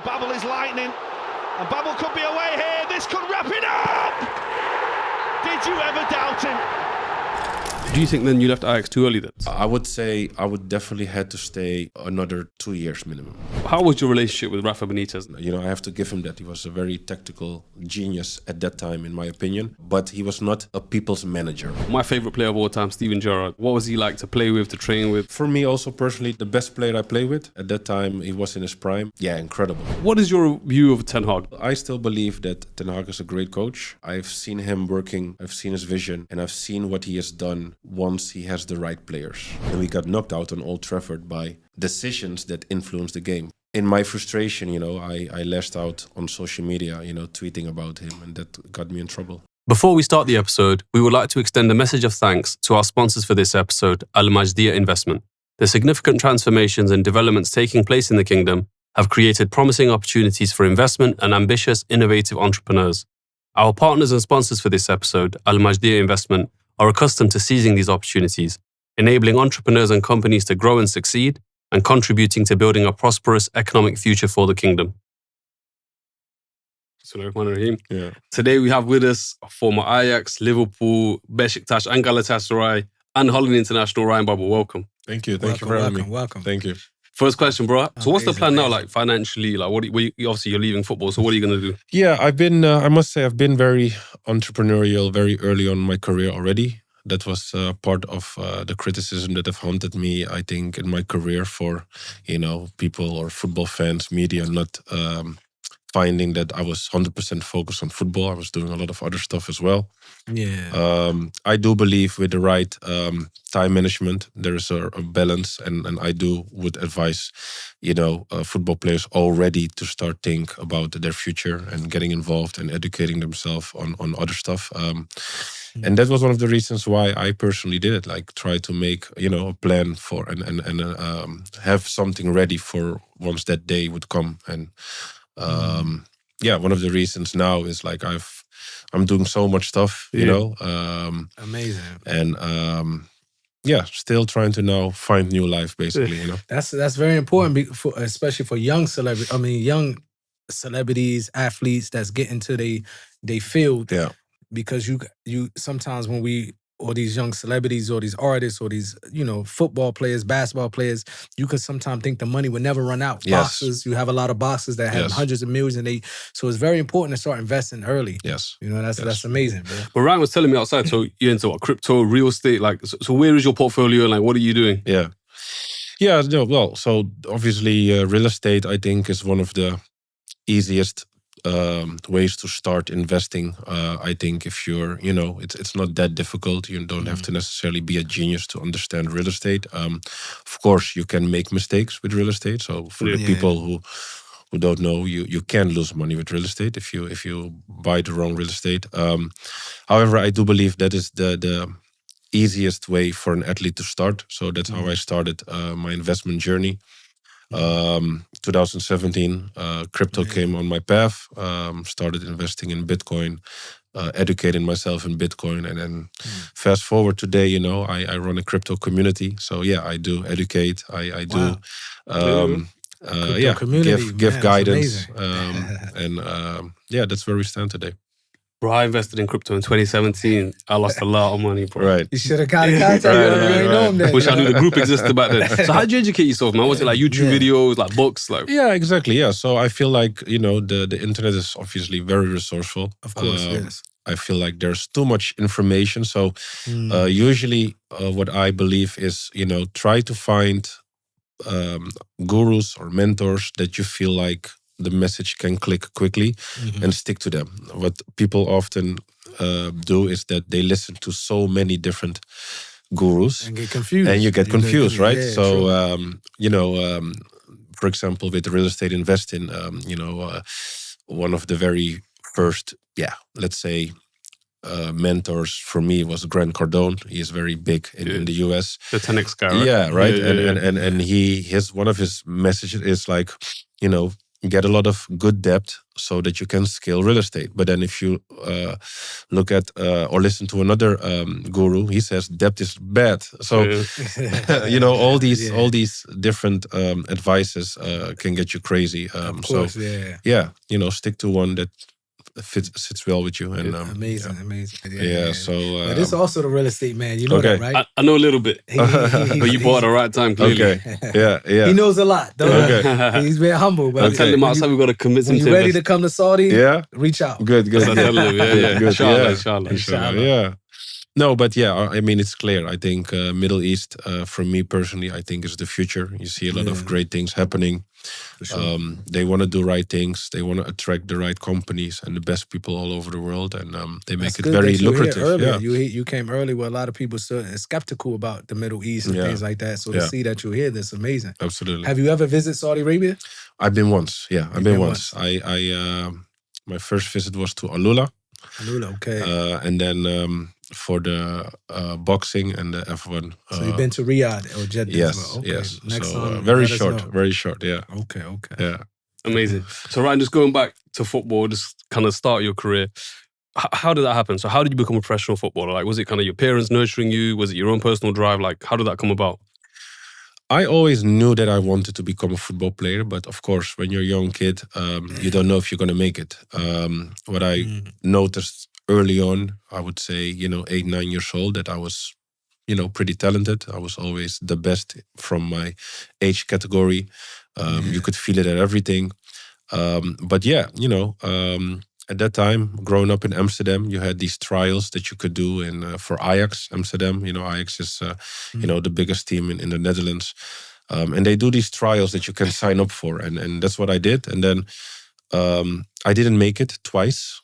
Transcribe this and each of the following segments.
Babel is lightning, and Babel could be away here. This could wrap it up. Did you ever doubt him? Do you think then you left Ajax too early then? I would say I would definitely had to stay another 2 years minimum. How was your relationship with Rafa Benitez? You know, I have to give him that. He was a very tactical genius at that time, in my opinion. But he was not a people's manager. My favourite player of all time, Steven Gerrard. What was he like to play with, to train with? For me also personally, the best player I play with. At that time, he was in his prime. Yeah, incredible. What is your view of Ten Hag? I still believe that Ten Hag is a great coach. I've seen him working, I've seen his vision, and I've seen what he has done once he has the right players. And we got knocked out on Old Trafford by decisions that influenced the game. In my frustration, you know, I lashed out on social media, you know, tweeting about him, and that got me in trouble. Before we start the episode, we would like to extend a message of thanks to our sponsors for this episode, Al-Majdiya Investment. The significant transformations and developments taking place in the kingdom have created promising opportunities for investment and ambitious, innovative entrepreneurs. Our partners and sponsors for this episode, Al-Majdiya Investment, are accustomed to seizing these opportunities, enabling entrepreneurs and companies to grow and succeed, and contributing to building a prosperous economic future for the kingdom. Yeah. Today we have with us former Ajax, Liverpool, Besiktas and Galatasaray and Holland International, Ryan Babel. Welcome. Thank you. Thank you for having me. Welcome. Thank you. First question, bro. So what's the plan now, Amazing. like financially? Like, obviously you're leaving football, so what are you going to do? Yeah, I must say I've been very entrepreneurial very early on in my career already. That was part of the criticism that have haunted me, I think, in my career for, you know, people or football fans, media, not finding that I was 100% focused on football. I was doing a lot of other stuff as well. Yeah. I do believe with the right time management, there is a balance. And I would advise, you know, football players already to start think about their future and getting involved and educating themselves on other stuff. And that was one of the reasons why I personally did it. Like try to make, you know, a plan for and have something ready for once that day would come. And yeah, one of the reasons now is like I'm doing so much stuff, you know. Amazing. And yeah, still trying to now find new life, basically, you know. That's very important, especially for young celebrities, athletes that's getting to they field. Yeah. Because you sometimes when or these young celebrities or these artists or these, you know, football players, basketball players, you could sometimes think the money would never run out. Yes. Boxers, you have a lot of boxers that have Yes. hundreds of millions, and so it's very important to start investing early. Yes. You know, that's amazing, bro. But Ryan was telling me outside, so you're into what, crypto, real estate, like, so where is your portfolio and like, what are you doing? Yeah. Yeah, no, well, so obviously real estate, I think, is one of the easiest ways to start investing. I think if you're, you know, it's not that difficult. You don't have to necessarily be a genius to understand real estate. Of course, you can make mistakes with real estate. So for the people who don't know, you can lose money with real estate if you buy the wrong real estate. However, I do believe that is the easiest way for an athlete to start. So that's how I started my investment journey. 2017, crypto came on my path, started investing in Bitcoin, educating myself in Bitcoin. And then fast forward today, you know, I run a crypto community. So yeah, I do educate. I do, community, give man, guidance. amazing. Yeah, that's where we stand today. Bro, I invested in crypto in 2017. I lost a lot of money, bro. Right. You should have got in contact with him. You ain't know him then. Wish I knew the group existed back then. So how did you educate yourself, man? Was it like YouTube videos, like books? Like, Yeah, exactly. Yeah. So I feel like, you know, the internet is obviously very resourceful. Of course, yes. I feel like there's too much information. So usually what I believe is, you know, try to find gurus or mentors that you feel like the message can click quickly and stick to them. What people often do is that they listen to so many different gurus. And get confused. And you get confused, right? Yeah, so, you know, for example, with real estate investing, you know, one of the very first, let's say, mentors for me was Grant Cardone. He is very big in the US. the 10X guy, right? Yeah, right. Yeah. And his one of his messages is like, you know, get a lot of good debt so that you can scale real estate. But then if you look at or listen to another guru, he says debt is bad. So all these different advices can get you crazy. Of course, stick to one that sits well with you. And amazing. So but it's also the real estate man. You know that, right? I know a little bit. But you bought at the right time, clearly. Okay. Yeah. He knows a lot. He's very humble. But I'm telling him outside we've got to commit when him you're ready to come to Saudi, reach out. Good. I'm telling him, Good. Inshallah. Yeah. No, but I mean, it's clear. I think Middle East, for me personally, I think is the future. You see a lot of great things happening. For sure. They want to do right things. They want to attract the right companies and the best people all over the world. And they make it very lucrative. Yeah. You came early where a lot of people still are skeptical about the Middle East and things like that. So to see that you're here, that's amazing. Absolutely. Have you ever visited Saudi Arabia? I've been once. Yeah, I've been once. My first visit was to Alula. Okay. And then for the boxing and the F1. So you've been to Riyadh or Jeddah yes, as well? Okay. Yes. Next so time, very short, yeah. Okay. Yeah. Amazing. So Ryan, just going back to football, just kind of start your career. How did that happen? So how did you become a professional footballer? Like, was it kind of your parents nurturing you? Was it your own personal drive? Like, how did that come about? I always knew that I wanted to become a football player, but of course, when you're a young kid, you don't know if you're going to make it. What I noticed early on, I would say, 8, 9 years old, that I was, pretty talented. I was always the best from my age category. You could feel it at everything. But at that time, growing up in Amsterdam, you had these trials that you could do for Ajax, Amsterdam. Ajax is, the biggest team in the Netherlands. And they do these trials that you can sign up for. And that's what I did. And then I didn't make it twice.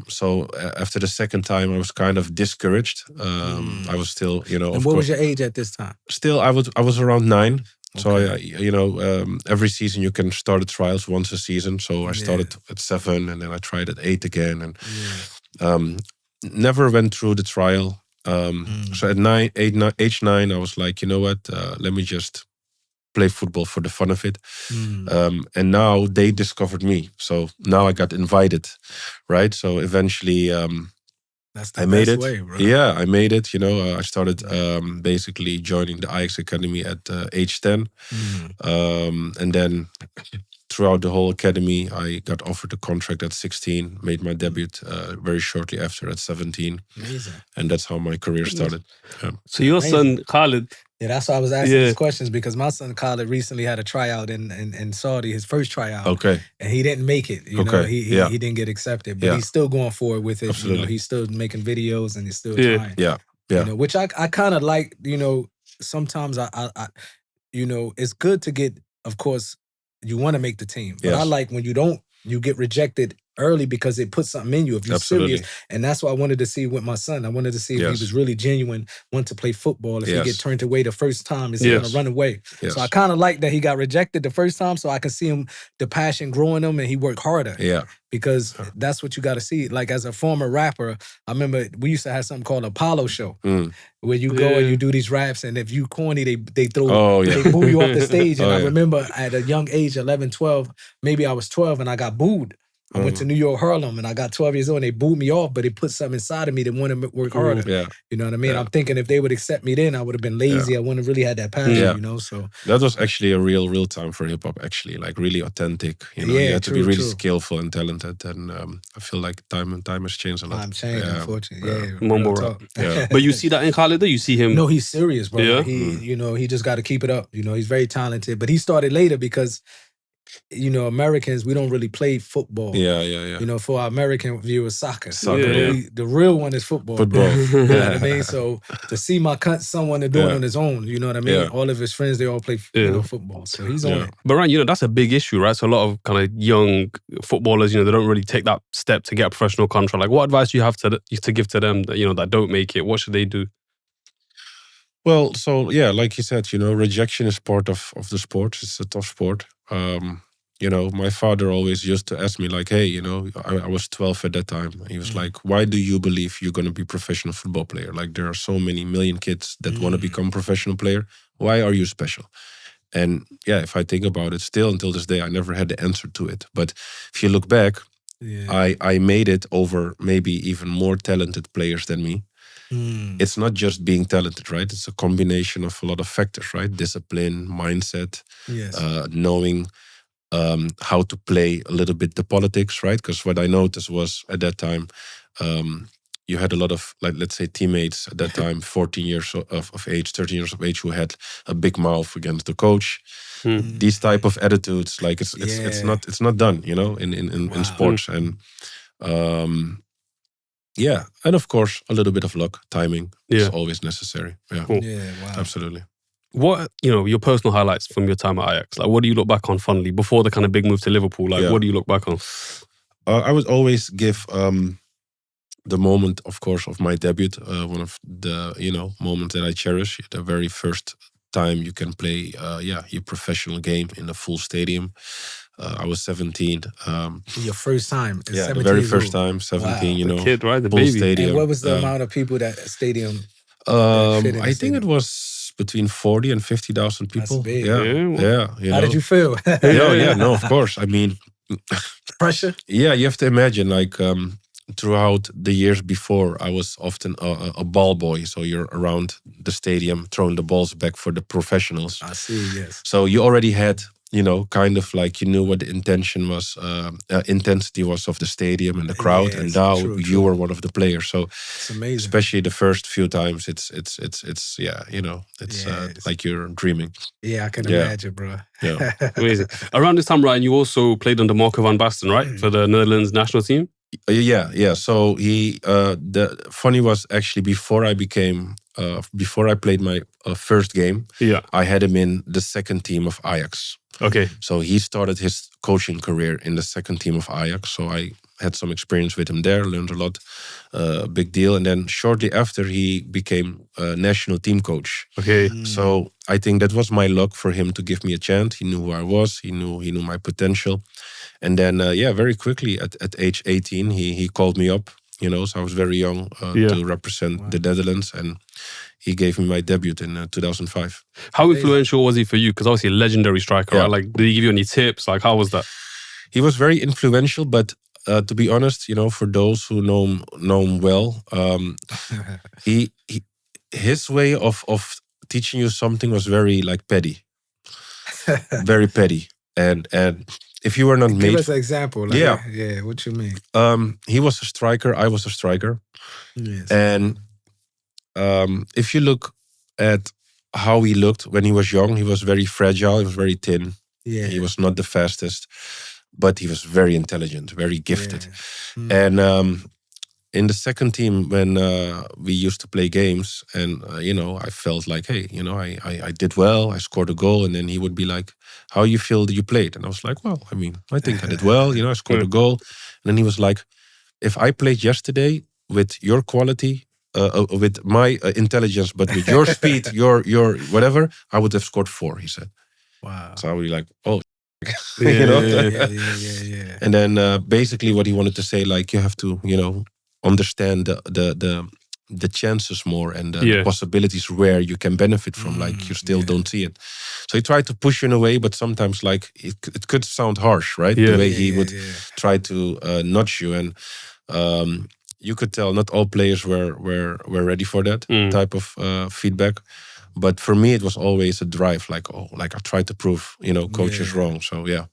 So after the second time, I was kind of discouraged. I was still, And what was your age at this time? Still, I was around 9. So every season you can start the trials once a season. So I started at 7, and then I tried at 8 again, and never went through the trial. So at age 9, I was like, you know what? Let me just play football for the fun of it. And now they discovered me. So now I got invited, right? So eventually That's the I made best it. way, bro. Yeah, I made it. I started basically joining the Ajax Academy at age 10. And then throughout the whole academy, I got offered a contract at 16, made my debut very shortly after at 17. Amazing. And that's how my career started. Yeah. So your son, Khalid. Yeah, that's why I was asking these questions, because my son Khalid recently had a tryout in Saudi, his first tryout. Okay. And he didn't make it. He didn't get accepted, but he's still going forward with it. Absolutely. He's still making videos and he's still trying. Yeah. Which I kind of like, sometimes I it's good to get, of course, you want to make the team. But I like when you don't, you get rejected early because it puts something in you if you're serious. And that's what I wanted to see with my son. I wanted to see if he was really genuine, want to play football. If he get turned away the first time, is he going to run away? So I kind of like that he got rejected the first time, so I can see him, the passion growing him, and he worked harder. Yeah. Because that's what you got to see. Like, as a former rapper, I remember we used to have something called Apollo Show, where you go and you do these raps, and if you corny, they throw, they boo you off the stage. And I remember at a young age, 11, 12, maybe I was 12, and I got booed. I went to New York, Harlem, and I got 12 years old, and they booed me off, but it put something inside of me that wanted to work harder. Yeah. You know what I mean? I'm thinking if they would accept me then, I would have been lazy. I wouldn't have really had that passion, so. That was actually a real time for hip-hop, actually, like really authentic. You had to be really skillful and talented, and I feel like time has changed a lot. Time changed, unfortunately. Mumble rap. But you see that in Khalid, though? You see him? No, he's serious, bro. Yeah? He just got to keep it up. He's very talented, but he started later because Americans, we don't really play football. Yeah. For our American viewers, soccer. Yeah. The real one is football. You know what I mean? So to see someone to do it on his own, you know what I mean? All of his friends, they all play football. So he's on it. But Ryan, that's a big issue, right? So a lot of kind of young footballers, they don't really take that step to get a professional contract. Like, what advice do you have to give to them that, that don't make it? What should they do? Well, so like you said, rejection is part of the sport. It's a tough sport. My father always used to ask me like, hey, I was 12 at that time. He was like, why do you believe you're going to be a professional football player? Like, there are so many million kids that want to become a professional player. Why are you special? And yeah, if I think about it, still until this day, I never had the answer to it. But if you look back, I made it over maybe even more talented players than me. It's not just being talented, right? It's a combination of a lot of factors, right? Discipline, mindset, knowing how to play a little bit the politics, right? Because what I noticed was at that time, you had a lot of, like, let's say, teammates at that time, 14 years of age, 13 years of age, who had a big mouth against the coach. These type of attitudes, like it's not done, you know, in sports. And and of course a little bit of luck, timing is always necessary. Cool. Absolutely. What, your personal highlights from your time at Ajax? Like, what do you look back on fondly before the kind of big move to Liverpool? Like, what do you look back on? I would always give the moment, of course, of my debut, one of the moments that I cherish. The very first time you can play your professional game in a full stadium. I was 17. Your first time? Yeah, the very first time, 17. The kid, right? The full baby. stadium. And what was the amount of people that stadium? I think it was between 40 and 50,000 people. That's big. Yeah. How did you feel? No, of course. I mean, pressure. Yeah, you have to imagine, like, throughout the years before, I was often a ball boy. So you're around the stadium throwing the balls back for the professionals. I see, yes. So you already had, kind of like, you knew what the intensity was of the stadium and the crowd. Yes, and now true. you were one of the players. So it's amazing. Especially the first few times, it's like you're dreaming. Yeah, I can imagine, bro. Yeah. Amazing. Around this time, Ryan, you also played under Marco van Basten, right? For the Netherlands national team? Yeah. So the funny was actually before I played my first game, I had him in the second team of Ajax. Okay. So he started his coaching career in the second team of Ajax. So I had some experience with him there, learned a lot, big deal. And then shortly after, he became a national team coach. Okay. So I think that was my luck for him to give me a chance. He knew who I was. He knew my potential. And then, very quickly at age 18, he called me up. So I was very young to represent the Netherlands, and he gave me my debut in 2005. How influential was he for you? Because obviously a legendary striker, right? Like, did he give you any tips? Like, how was that? He was very influential, but to be honest, for those who know him well, his way of teaching you something was very, like, petty, very petty, and if you were not made... Give us an example. Like, yeah, what you mean? He was a striker, I was a striker. Yes. And if you look at how he looked when he was young, he was very fragile, he was very thin. Yeah. He was not the fastest, but he was very intelligent, very gifted. Yeah. And in the second team, when we used to play games, and I felt like, hey, I did well, I scored a goal, and then he would be like, how you feel that you played? And I was like, well, I mean, I think I did well, I scored a goal. And then he was like, if I played yesterday with your quality, with my intelligence, but with your speed, your whatever, I would have scored 4, he said. Wow. So I was like, oh, Yeah. And then basically what he wanted to say, like, you have to, understand the chances more and the possibilities where you can benefit from, like, you still don't see it. So he tried to push you in a way, but sometimes, like, it could sound harsh, right? The way he would try to nudge you, and you could tell not all players were ready for that type of feedback. But for me, it was always a drive, like, I tried to prove, coach is wrong. So yeah.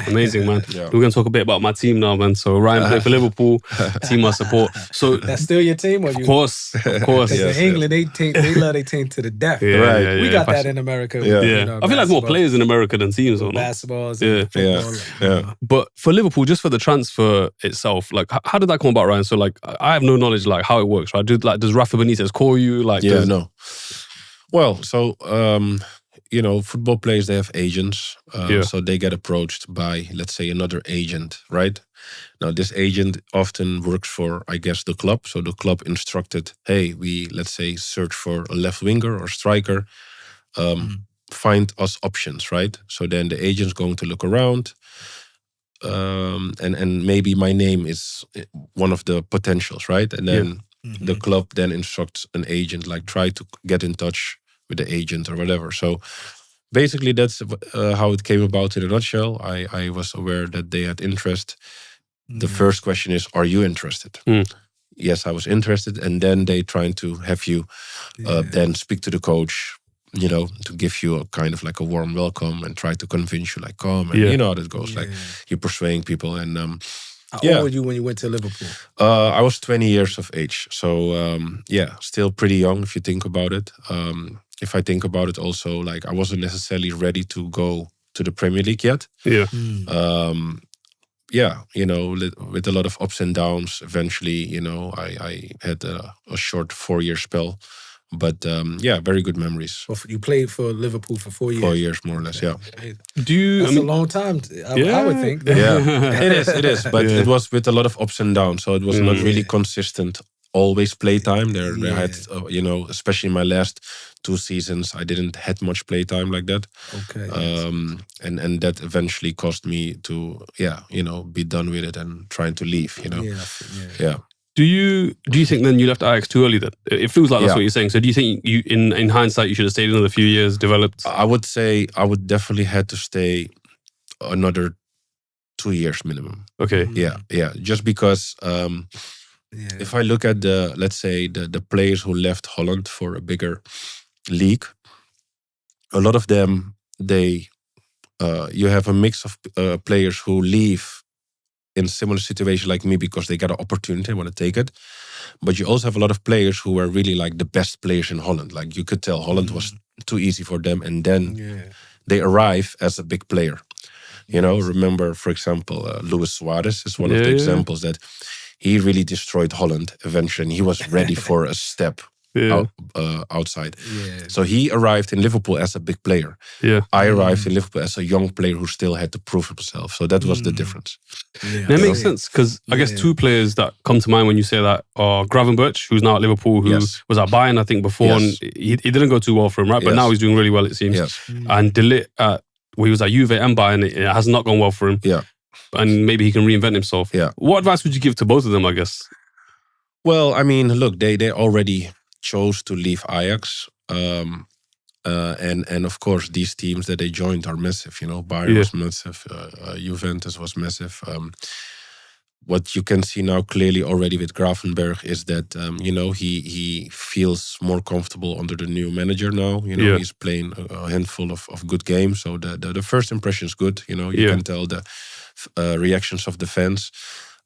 Amazing, man. We're going to talk a bit about my team now, man. So Ryan played for Liverpool, team I support. So that's still your team, or you? Of course. Because in England, they love their team to the death. Right. We got that in America. I feel like more players in America than teams, or not? Basketballs, and football. But for Liverpool, just for the transfer itself, like, how did that come about, Ryan? So, like, I have no knowledge, like, how it works, right? Does Rafa Benitez call you? Like, no. Well, so football players, they have agents. So they get approached by, let's say, another agent, right? Now, this agent often works for, I guess, the club. So the club instructed, hey, let's say, search for a left winger or striker. Find us options, right? So then the agent's going to look around. And maybe my name is one of the potentials, right? And then the club then instructs an agent, like, try to get in touch with the agent or whatever. So basically, that's how it came about in a nutshell. I was aware that they had interest. The first question is, are you interested? Yes, I was interested. And then they trying to have you then speak to the coach, to give you a kind of like a warm welcome and try to convince you, like, come. And you know how that goes. Like, you're persuading people. And how old were you when you went to Liverpool? I was 20 years of age. So, still pretty young if you think about it. If I think about it also, like, I wasn't necessarily ready to go to the Premier League yet. With a lot of ups and downs, eventually, I had a short 4-year spell. But very good memories. Well, you played for Liverpool for 4 years. 4 years, more or less, yeah. That's a long time, I would think. Yeah, it is. But it was with a lot of ups and downs. So it was not really consistent, always playtime. There had, especially in my last 2 seasons, I didn't had much playtime like that. Okay. And that eventually caused me to, be done with it and trying to leave, Yeah. Do you think then you left Ajax too early then? It feels like that's what you're saying. So do you think you, in hindsight, you should have stayed another few years, developed? I would say I would definitely had to stay another 2 years minimum. Okay. Yeah. Just because if I look at let's say the players who left Holland for a bigger league, a lot of them, you have a mix of players who leave in a similar situation like me because they got an opportunity, want to take it. But you also have a lot of players who were really like the best players in Holland. Like you could tell Holland was too easy for them. And then they arrive as a big player. Remember, for example, Luis Suarez is one of the examples that he really destroyed Holland eventually. And he was ready for a step outside. So he arrived in Liverpool as a big player. I arrived in Liverpool as a young player who still had to prove himself. So that was the difference. That makes sense because I guess 2 players that come to mind when you say that are Gravenberch, who's now at Liverpool, who was at Bayern, I think, before. And he didn't go too well for him, right? But now he's doing really well, it seems. And Ligt, he was at Juve and Bayern, it has not gone well for him. And maybe he can reinvent himself. What advice would you give to both of them, I guess? Well, I mean, look, they already chose to leave Ajax. And of course, these teams that they joined are massive. Bayern was massive. Juventus was massive. What you can see now clearly already with Gravenberch is that, he feels more comfortable under the new manager now. He's playing a handful of good games. So the first impression is good. You can tell the reactions of the fans.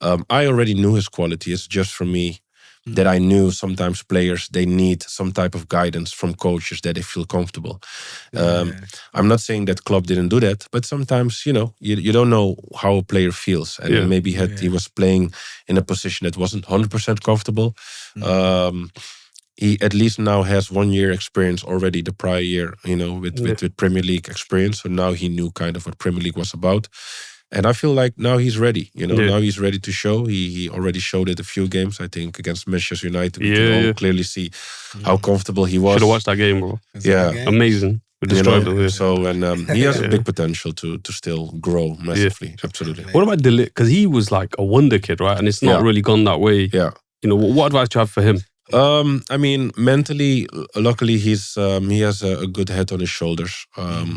I already knew his quality. It's just for me that I knew sometimes players, they need some type of guidance from coaches that they feel comfortable. I'm not saying that Klopp didn't do that, but sometimes, you don't know how a player feels. And maybe he was playing in a position that wasn't 100% comfortable. He at least now has 1 year experience already the prior year, with Premier League experience. So now he knew kind of what Premier League was about. And I feel like now he's ready. Now he's ready to show. He already showed it a few games, I think, against Manchester United. We can all clearly see how comfortable he was. Should have watched that game, bro. Amazing. We destroyed him. So, and he has a big potential to still grow massively. Absolutely. What about Ligt? Because he was like a wonder kid, right? And it's not really gone that way. What advice do you have for him? I mean, mentally, luckily, he has a good head on his shoulders.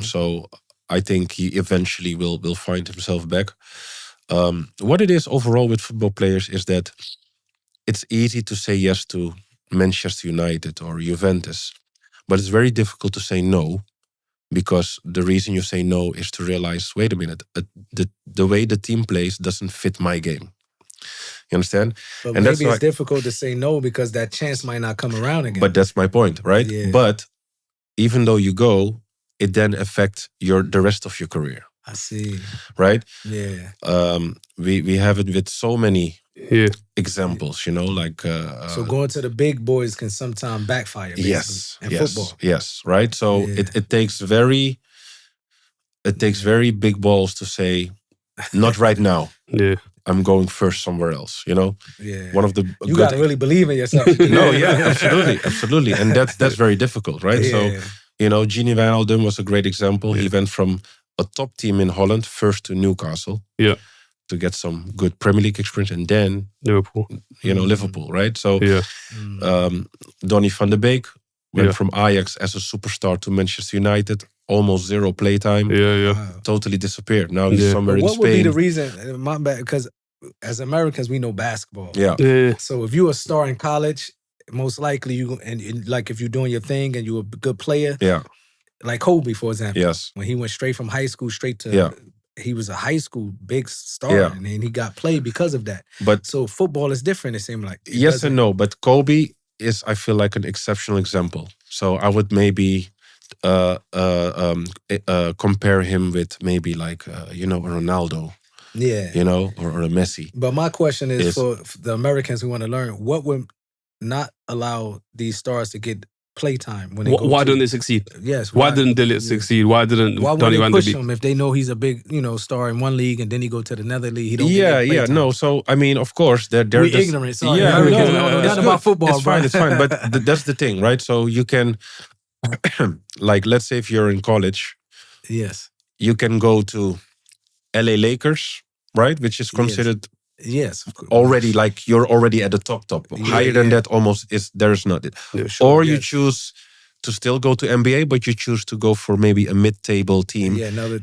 So I think he eventually will find himself back. What it is overall with football players is that it's easy to say yes to Manchester United or Juventus, but it's very difficult to say no, because the reason you say no is to realize, wait a minute, the way the team plays doesn't fit my game. You understand? But and maybe it's difficult to say no because that chance might not come around again. But that's my point, right? But even though you go, it then affects the rest of your career. I see. Right? Yeah. We have it with so many examples, like... so going to the big boys can sometimes backfire, basically, in football. Yes, right? So it takes very big balls to say, not right now. I'm going first somewhere else, One of the you got to really believe in yourself. No, absolutely. And that's very difficult, right? So, Gini Wijnaldum was a great example. He went from a top team in Holland first to Newcastle to get some good Premier League experience, and then Liverpool. Liverpool, right? So Donny van de Beek went from Ajax as a superstar to Manchester United. almost zero playtime. Totally disappeared. Now he's somewhere in Spain. What would be the reason? My bad, because as Americans we know basketball. So if you're a star in college, most likely you and like if you're doing your thing and you're a good player. Like Kobe, for example. Yes. When he went straight from high school straight to he was a high school big star and then he got played because of that. But so football is different, it seemed like. Yes and no, but Kobe is, I feel like, an exceptional example. So I would maybe compare him with maybe like a Ronaldo. Or a Messi. But my question is for the Americans who want to learn, what would not allow these stars to get playtime when they go why don't they succeed? Yes. Why didn't Ligt succeed? Why didn't Donny Van de Beek push him if they know he's a big, star in one league and then he go to another league? He don't get playtime. No. So I mean, of course, we're ignorant. Sorry. Americans don't know nothing about football. It's fine. But that's the thing, right? So you can, like, let's say if you're in college, you can go to LA Lakers, right? Which is considered. Yes, of course. Already, like you're already at the top. Higher than that, almost there's not it. Or you choose to still go to NBA, but you choose to go for maybe a mid-table team,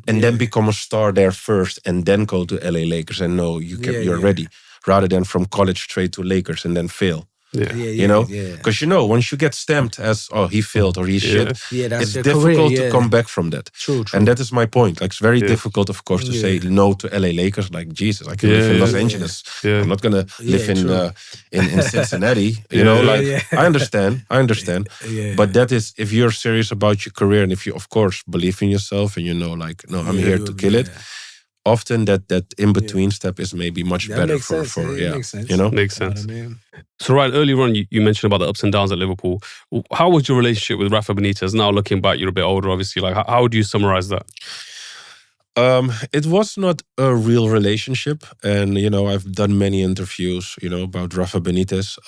then become a star there first, and then go to LA Lakers. And you're ready, rather than from college straight to Lakers and then fail. Because once you get stamped as he failed or he's shit, it's difficult to come back from that. True. And that is my point. Like it's very difficult, of course, to say no to LA Lakers. Like Jesus, I can live in Los Angeles. I'm not gonna live in Cincinnati. I understand. But that is if you're serious about your career and if you, of course, believe in yourself and I'm here to kill it. Often that in between step is maybe much better for makes sense. Makes sense. So right earlier on, you mentioned about the ups and downs at Liverpool. How was your relationship with Rafa Benitez? Now looking back, you're a bit older, obviously. Like, how would you summarize that? It was not a real relationship, and I've done many interviews, about Rafa Benitez.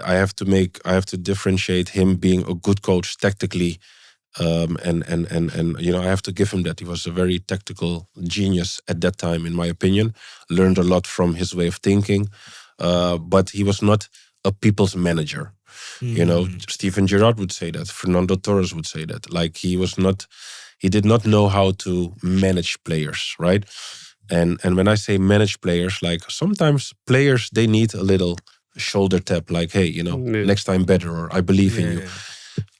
I have to differentiate him being a good coach tactically. And I have to give him that. He was a very tactical genius at that time, in my opinion. Learned a lot from his way of thinking, but he was not a people's manager. Steven Gerrard would say that. Fernando Torres would say that. Like he did not know how to manage players, right? And when I say manage players, like sometimes players, they need a little shoulder tap, like, hey, next time better, or I believe in you.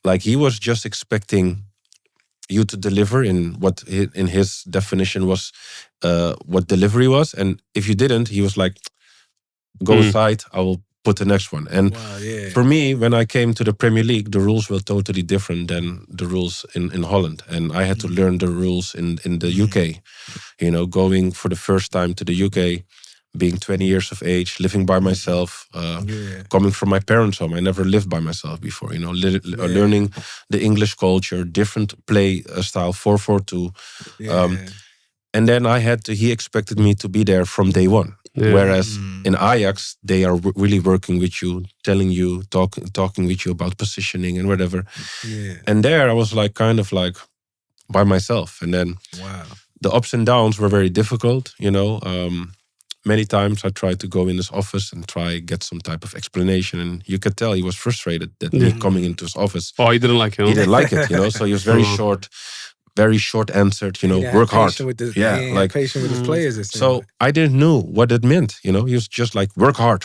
Like he was just expecting you to deliver in what in his definition was what delivery was. And if you didn't, he was like, go aside, I will put the next one. And for me, when I came to the Premier League, the rules were totally different than the rules in Holland. And I had to learn the rules in the UK. Going for the first time to the UK, being 20 years of age, living by myself, coming from my parents' home. I never lived by myself before, learning the English culture, different play style, 4-4-2. And then he expected me to be there from day one. Whereas in Ajax, they are really working with you, telling you, talking with you about positioning and whatever. And there I was like, kind of like by myself. And then the ups and downs were very difficult, Many times I tried to go in his office and get some type of explanation, and you could tell he was frustrated that me coming into his office. Oh, he didn't like it. He didn't like it, So he was very short answered. Work hard. Patient with his players. So I didn't know what it meant. He was just like work hard.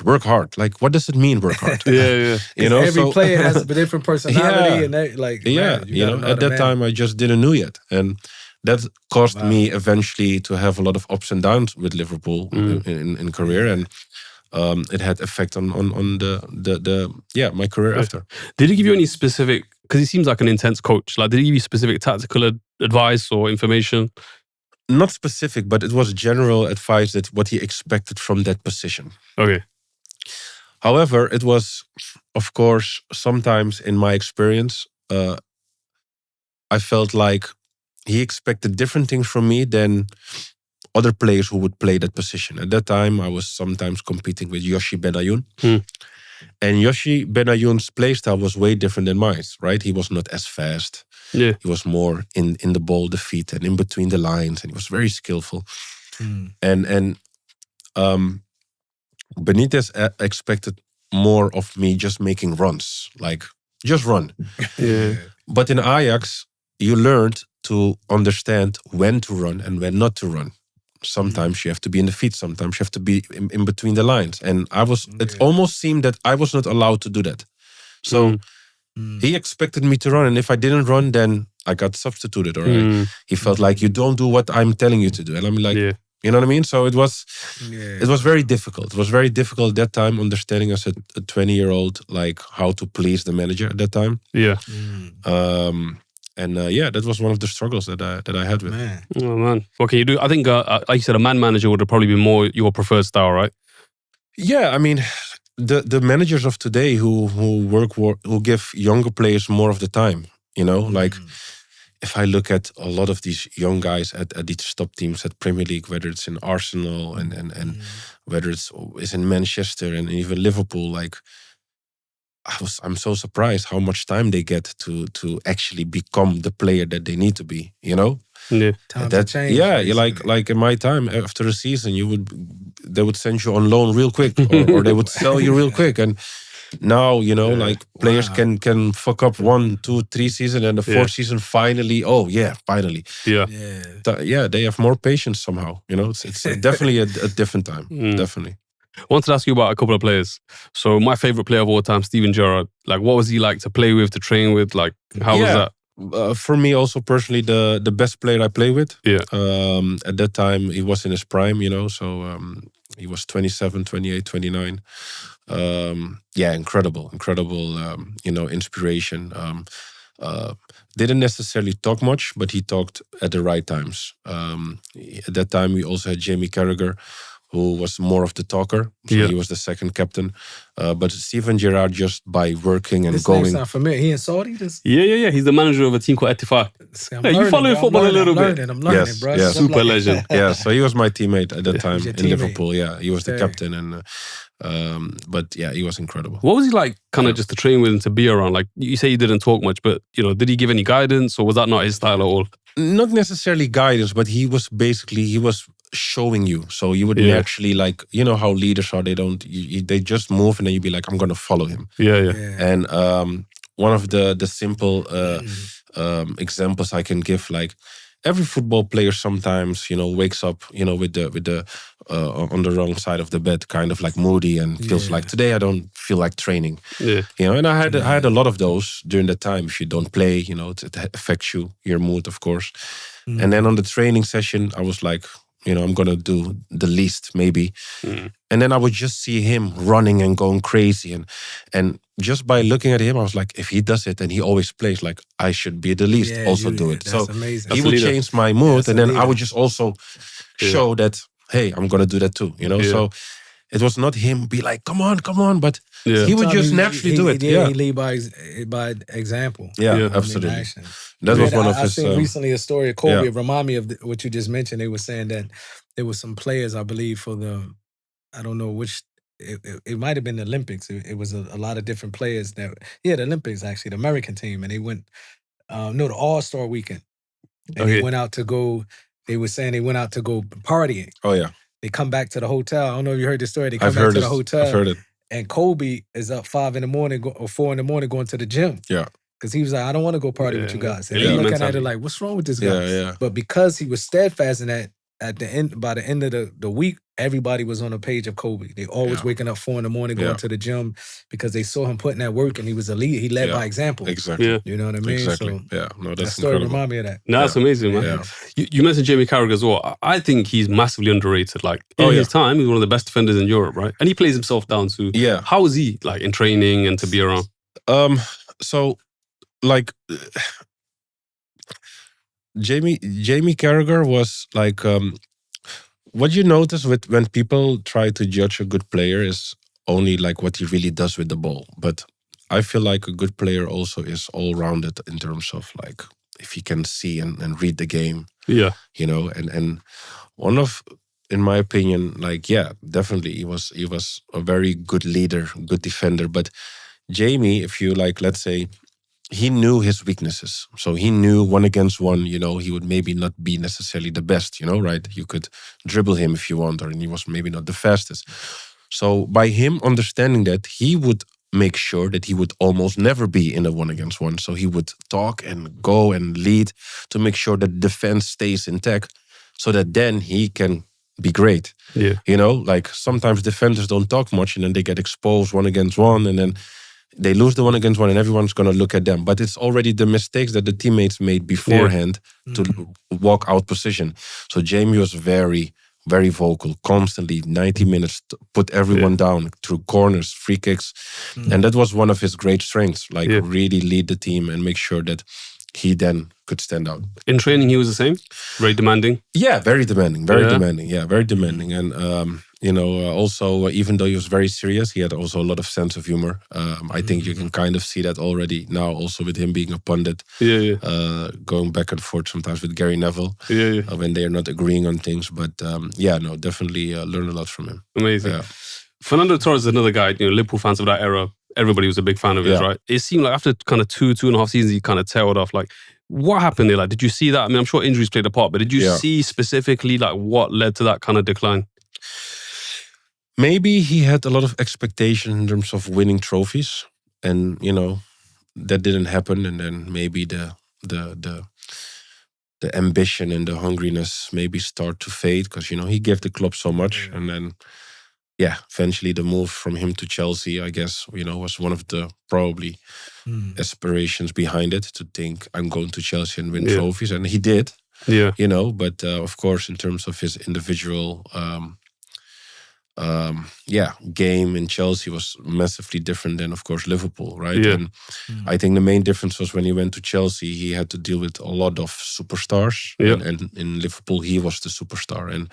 Like, what does it mean, work hard? Every player has a different personality, and at that time I just didn't know yet, and that caused me eventually to have a lot of ups and downs with Liverpool in career, and it had effect on my career after. Did he give you any specific? Because he seems like an intense coach. Like, did he give you specific tactical advice or information? Not specific, but it was general advice that what he expected from that position. Okay. However, it was, of course, sometimes in my experience, I felt like he expected different things from me than other players who would play that position. At that time, I was sometimes competing with Yoshi Benayoun. And Yoshi Benayoun's playstyle was way different than mine, right? He was not as fast. He was more in the ball, the feet, and in between the lines. And he was very skillful. And Benitez expected more of me just making runs. Like, just run. But in Ajax, you learned to understand when to run and when not to run. Sometimes you have to be in the feet. Sometimes you have to be in between the lines. And it almost seemed that I was not allowed to do that. So he expected me to run. And if I didn't run, then I got substituted. Or he felt like, you don't do what I'm telling you to do. And I'm like, you know what I mean? So it was very difficult. It was very difficult at that time, understanding as a 20-year-old, like how to please the manager at that time. Yeah. And that was one of the struggles that I had with. Oh man, what can you do? I think, like you said, a man manager would have probably been more your preferred style, right? Yeah, I mean, the managers of today who give younger players more of the time. You know, like if I look at a lot of these young guys at these top teams at Premier League, whether it's in Arsenal and whether it's in Manchester and even Liverpool, like. I'm so surprised how much time they get to actually become the player that they need to be. You know, time to change. Yeah, like in my time after a season, they would send you on loan real quick, or they would sell you real quick. And now, you know, like players can fuck up 1, 2, 3 seasons, and the 4th season finally. They have more patience somehow. You know, it's definitely a different time. Definitely. I wanted to ask you about a couple of players. So my favorite player of all time, Steven Gerrard. Like, what was he like to play with, to train with? Like, how was that? For me, also personally, the best player I play with. Yeah. At that time, he was in his prime, you know. So he was 27, 28, 29. Incredible, you know, inspiration. Didn't necessarily talk much, but he talked at the right times. At that time, we also had Jamie Carragher, who was more of the talker. So he was the second captain. But Steven Gerrard, just by working and this going... This name's not familiar. He in Saudi? Yeah. He's the manager of a team called Etifah. You follow football a little bit. I'm learning, bro. Yeah. Super legend. Yeah, so he was my teammate at that time in Liverpool. Yeah, he was the captain. And but yeah, he was incredible. What was he like kind of just to train with and to be around? Like, you say he didn't talk much, but, you know, did he give any guidance, or was that not his style at all? Not necessarily guidance, but he was showing you. So you would actually, like, you know how leaders are, they just move and then you'd be like, I'm going to follow him. Yeah. And one of the simple examples I can give, like, every football player sometimes, you know, wakes up, you know, with the on the wrong side of the bed, kind of like moody, and feels like, today I don't feel like training. Yeah. You know, and I had a lot of those during that time. If you don't play, you know, it affects your mood, of course. And then on the training session, I was like, you know, I'm going to do the least maybe. And then I would just see him running and going crazy. And just by looking at him, I was like, if he does it and he always plays, like, I should be the least do it. So amazing. He would change my mood. And then I would just also show that, hey, I'm going to do that too. You know, so it was not him be like, come on. But he would just naturally do it. He lead by example. Yeah, absolutely. That was one of his... I seen recently a story of Kobe. It reminded me of what you just mentioned. They were saying that there were some players, I believe, for I don't know which, it might have been the Olympics. It was a lot of different players the Olympics, actually, the American team. And they went, the All-Star weekend. And they went out to go, they were saying they went out to go partying. Oh, yeah. They come back to the hotel. I don't know if you heard the story. They come back to the hotel. I've heard it. And Kobe is up 5 a.m. or 4 a.m. going to the gym. Yeah. Because he was like, I don't want to go party with you guys. And they looking at it like, what's wrong with this guy? Yeah. But because he was steadfast in that, by the end of the week, everybody was on a page of Kobe. They always waking up 4 a.m. going to the gym because they saw him putting that work, and he was a leader. He led by example. Exactly. Yeah. You know what I mean? Exactly. So that's that story remind me of that. No, that's amazing, man. Yeah. You mentioned Jamie Carragher as well. I think he's massively underrated. Like, in his time, he's one of the best defenders in Europe, right? And he plays himself down too. Yeah. How was he, like, in training and to be around? So, like, Jamie Carragher was like, what you notice when people try to judge a good player is only like what he really does with the ball. But I feel like a good player also is all-rounded in terms of, like, if he can see and read the game. Yeah. You know, and one of, in my opinion, like, definitely he was a very good leader, good defender. But Jamie, if you, like, let's say, he knew his weaknesses. So he knew 1-against-1, you know, he would maybe not be necessarily the best, you know, right? You could dribble him if you want, and he was maybe not the fastest. So by him understanding that, he would make sure that he would almost never be in a 1-against-1. So he would talk and go and lead to make sure that defense stays intact, so that then he can be great. Yeah. You know, like sometimes defenders don't talk much and then they get exposed 1-against-1 and then they lose the 1-against-1 and everyone's going to look at them. But it's already the mistakes that the teammates made beforehand to walk out position. So Jamie was very, very vocal, constantly, 90 minutes, put everyone down through corners, free kicks. And that was one of his great strengths, like really lead the team and make sure that he then could stand out. In training, he was the same? Very demanding? Yeah, very demanding, very demanding. Yeah, very demanding. And, also, even though he was very serious, he had also a lot of sense of humor. I think you can kind of see that already now, also with him being a pundit, going back and forth sometimes with Gary Neville when they are not agreeing on things. But definitely learn a lot from him. Amazing. Yeah. Fernando Torres is another guy, Liverpool fans of that era, everybody was a big fan of his, right? It seemed like after kind of 2.5 seasons, he kind of tailed off. Like, what happened there? Like, did you see that? I mean, I'm sure injuries played a part, but did you see specifically like what led to that kind of decline? Maybe he had a lot of expectation in terms of winning trophies, and that didn't happen. And then maybe the ambition and the hungriness maybe start to fade because he gave the club so much, and then eventually the move from him to Chelsea, I guess, was one of the probably aspirations behind it, to think I'm going to Chelsea and win trophies, and he did. Yeah, but of course, in terms of his individual game in Chelsea was massively different than, of course, Liverpool, right? And I think the main difference was when he went to Chelsea, he had to deal with a lot of superstars, and in Liverpool, he was the superstar. And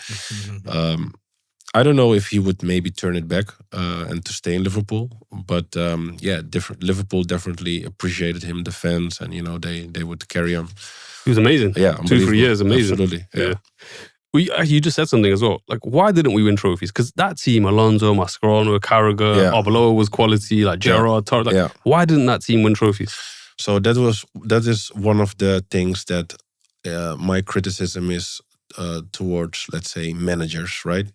I don't know if he would maybe turn it back and to stay in Liverpool, but Liverpool definitely appreciated him, the fans, and they would carry him. He was amazing. Yeah, 2-3 years, amazing. Absolutely. Yeah. You just said something as well. Like, why didn't we win trophies? Because that team, Alonso, Mascherano, Carragher, Arbeloa was quality, like Gerrard, Torres. Why didn't that team win trophies? So that is one of the things that my criticism is towards, let's say, managers, right?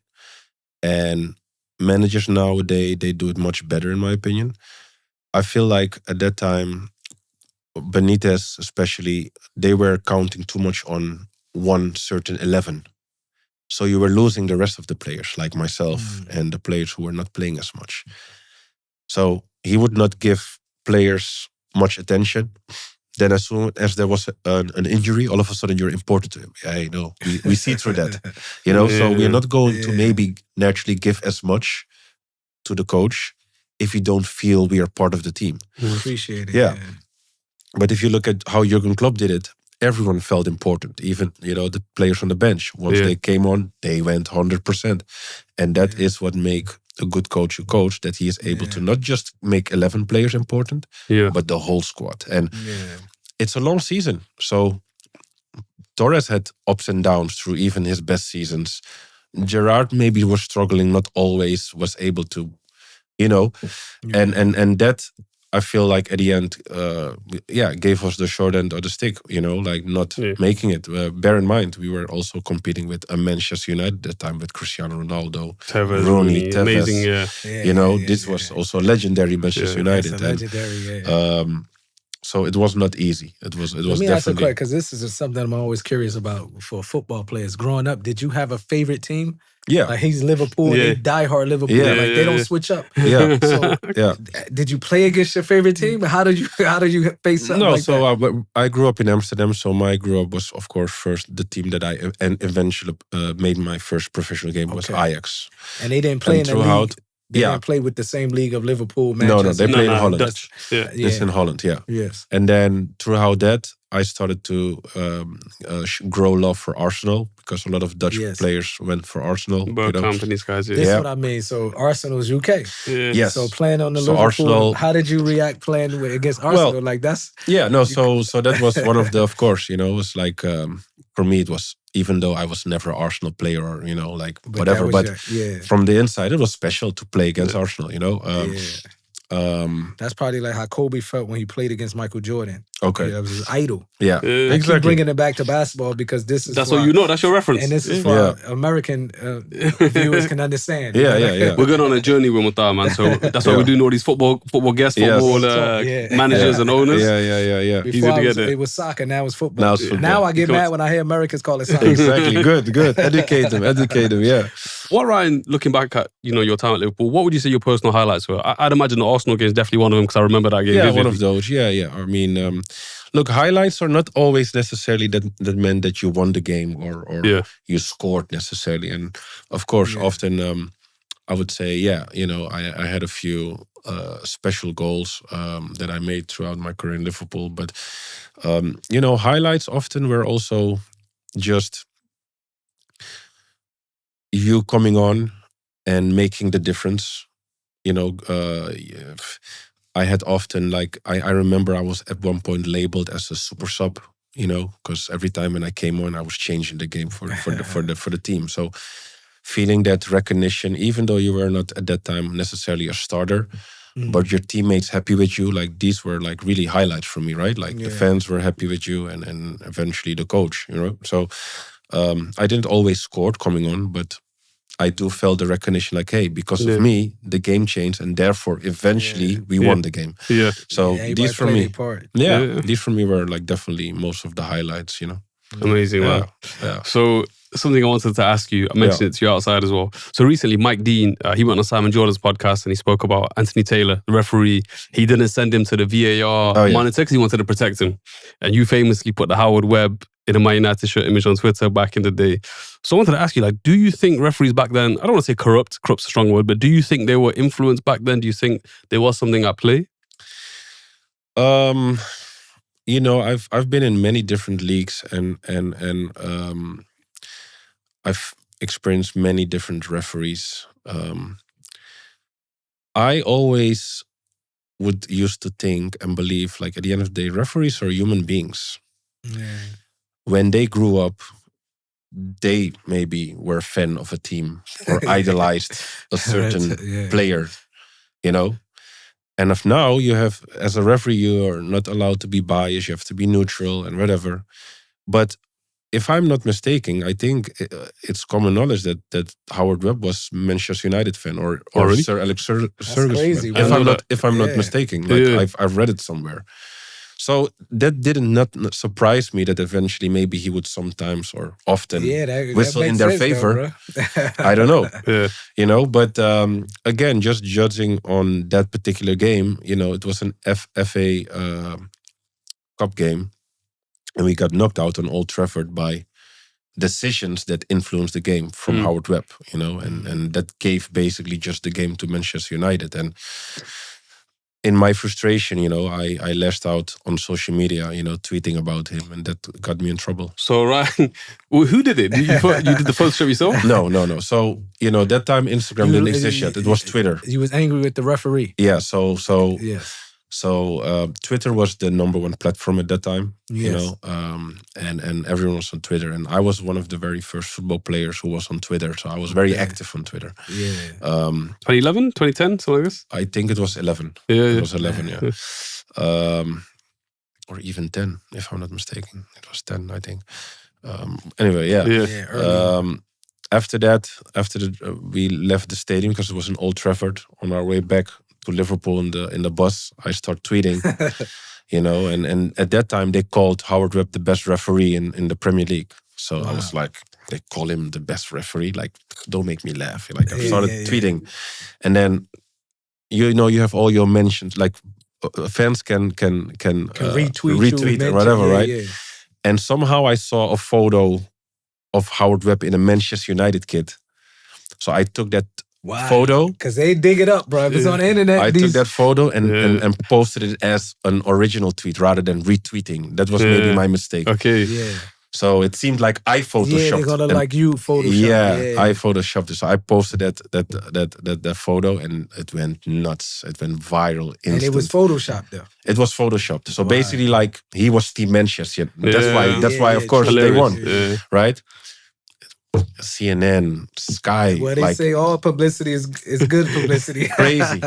And managers nowadays, they do it much better, in my opinion. I feel like at that time, Benitez especially, they were counting too much on one certain 11. So you were losing the rest of the players, like myself, and the players who were not playing as much. So he would not give players much attention. Then as soon as there was an injury, all of a sudden you're important to him. I know, we see through that. So we're not going to maybe naturally give as much to the coach if we don't feel we are part of the team. Appreciate it. Yeah. But if you look at how Jurgen Klopp did it, everyone felt important. Even, the players on the bench. Once they came on, they went 100%. And that is what makes a good coach a coach, that he is able to not just make 11 players important, but the whole squad. And it's a long season. So Torres had ups and downs through even his best seasons. Gerrard maybe was struggling, not always was able to, and that, I feel like at the end, gave us the short end of the stick, like not making it. Bear in mind, we were also competing with a Manchester United at that time with Cristiano Ronaldo, Rooney, Tevez. Amazing, this was also legendary Manchester United. So it was not easy. It was Let me ask you a definitely. question, because this is something I'm always curious about for football players. Growing up, did you have a favorite team? Yeah. Like, he's Liverpool, and they diehard Liverpool. Yeah. Like, they don't switch up. Yeah. So, did you play against your favorite team? How did you face something like that? I grew up in Amsterdam, so my grew up was, of course, first the team that I eventually made my first professional game was Ajax. And they didn't play in the league. They didn't play with the same league of Liverpool, Manchester. No, they play in Holland. Dutch. It's in Holland, Yes. And then throughout that, I started to grow love for Arsenal, because a lot of Dutch players went for Arsenal. Companies, guys. This is what I mean. So Arsenal's UK. Yes. So playing on the Liverpool, Arsenal, how did you react playing against Arsenal? Well, like that's So that was one of the, of course, it was like for me it was, even though I was never an Arsenal player or whatever, but from the inside it was special to play against Arsenal. That's probably like how Kobe felt when he played against Michael Jordan. Okay. That was his idol. Yeah, I keep bringing it back to basketball because that's what you know. That's your reference. And this is for American viewers can understand. Yeah. We're going on a journey with Mutah, man. So that's why we're doing all these football guests, football managers and owners. Yeah. Before it was soccer, now it's football. Now I get mad when I hear Americans call it soccer. Exactly. Good. Educate them. Yeah. What, Ryan, looking back at your time at Liverpool, what would you say your personal highlights were? I'd imagine the Arsenal game is definitely one of them because I remember that game. Yeah, vividly. one of those. Yeah. I mean, look, highlights are not always necessarily that meant that you won the game or you scored necessarily. And of course, often I would say, I had a few special goals that I made throughout my career in Liverpool. But, highlights often were also just you coming on and making the difference. I had often I remember I was at one point labeled as a super sub, because every time when I came on, I was changing the game for the team. So feeling that recognition, even though you were not at that time necessarily a starter, but your teammates happy with you, these were really highlights for me, right? The fans were happy with you, and eventually the coach, So I didn't always score coming on, but I do felt the recognition hey, because of me, the game changed, and therefore eventually we won the game. Yeah. So these for me, these for me were definitely most of the highlights. Amazing, wow. Yeah. So something I wanted to ask you, I mentioned it to you outside as well. So recently, Mike Dean, he went on Simon Jordan's podcast and he spoke about Anthony Taylor, the referee. He didn't send him to the VAR monitor because he wanted to protect him. And you famously put the Howard Webb in a Man United shirt image on Twitter back in the day. So I wanted to ask you, do you think referees back then, I don't want to say corrupt's a strong word, but do you think they were influenced back then? Do you think there was something at play? I've been in many different leagues and I've experienced many different referees. I always used to think and believe at the end of the day, referees are human beings. Yeah. When they grew up, they maybe were a fan of a team or idolized a certain player, And if now you have, as a referee, you are not allowed to be biased, you have to be neutral and whatever. But if I'm not mistaken, I think it's common knowledge that Howard Webb was Manchester United fan or really? Sir Alex That's Ferguson. crazy. If I'm not mistaken, I've read it somewhere. So that did not surprise me that eventually maybe he would sometimes or often whistle in their favor. I don't know, But again, just judging on that particular game, it was an FA Cup game, and we got knocked out on Old Trafford by decisions that influenced the game from Howard Webb, and that gave basically just the game to Manchester United. And in my frustration, I lashed out on social media, tweeting about him, and that got me in trouble. So, Ryan, who did it? You did the Photoshop yourself? No. So, that time Instagram didn't exist yet. It was Twitter. You was angry with the referee. Yeah, So Twitter was the number one platform at that time, and everyone was on Twitter. And I was one of the very first football players who was on Twitter. So I was very active on Twitter. Yeah. 2011, 2010, something like this? I think it was 11. Yeah. It was 11, or even 10, if I'm not mistaken. It was 10, I think. Anyway, after that, we left the stadium because it was in Old Trafford. On our way back to Liverpool in the bus, I start tweeting, and at that time they called Howard Webb the best referee in the Premier League. So I was like, they call him the best referee, don't make me laugh. I started tweeting, and then you have all your mentions, fans can retweet or whatever, right? Yeah. And somehow I saw a photo of Howard Webb in a Manchester United kit. So I took that photo. Because they dig it up, bro. If it's on the internet. I took that photo and posted it as an original tweet rather than retweeting. That was maybe my mistake. Okay. Yeah. So it seemed like I photoshopped. Yeah, they're gonna you photoshopped. Yeah, I photoshopped it. So I posted that photo, and it went nuts. It went viral instantly. And it was photoshopped though. It was photoshopped. So basically, he was Team Manchester. That's why of course, they won, right? CNN, Sky. Well, they say all publicity is good publicity. Crazy.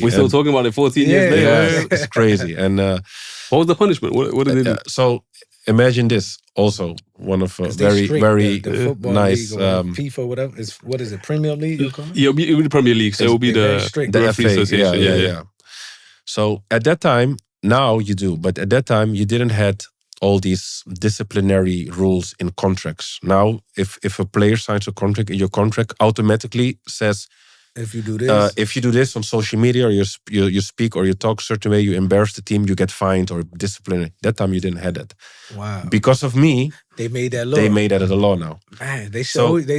We're still talking about it 14 years later. Yeah, it's crazy. And what was the punishment? What did they do? So imagine this. Also, one of very the nice FIFA, whatever. What is it? Premier League? It'll be the Premier League, so it'll be the FA Association. Yeah. So at that time, now you do, but at that time you didn't had all these disciplinary rules in contracts. Now, if a player signs a contract, your contract automatically says, if you do this, on social media, or you speak or you talk a certain way, you embarrass the team, you get fined or disciplinary. That time you didn't have that. Wow. Because of me, they made that law. They made that a law now. Man,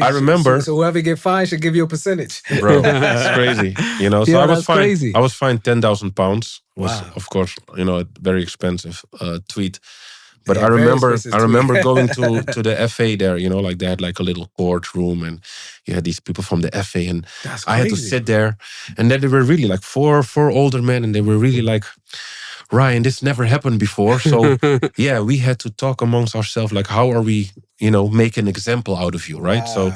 I remember. So whoever get fined should give you a percentage. Bro, it's crazy. So I was fined. Crazy. I was fined £10,000. Was wow. Of course, a very expensive tweet. But I remember going to the FA there, like they had like a little courtroom and you had these people from the FA and I had to sit there. And then they were really like four older men and they were really like, Ryan, this never happened before. So yeah, we had to talk amongst ourselves, like how are we, make an example out of you, right? Wow. So,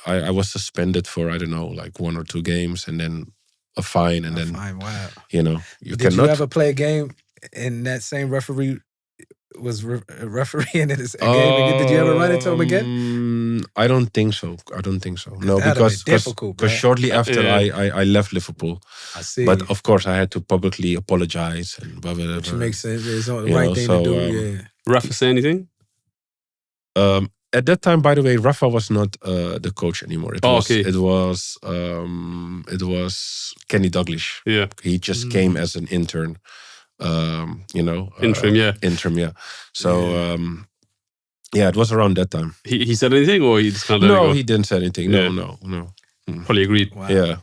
I was suspended for, I don't know, like 1 or 2 games and then a fine and then, wow. Did you ever play a game and that same referee was refereeing in this game? Did you ever run into him again? I don't think so. No, because shortly after I left Liverpool. I see. But of course I had to publicly apologize and blah, blah, blah. Which makes sense. It's the right thing to do. Rafa say anything? At that time, by the way, Rafa was not the coach anymore. It was Kenny Douglas. Yeah, he just came as an intern. Interim. So it was around that time. He said anything, or he just kind of no, he didn't say anything. No. Probably agreed. Wow. Yeah,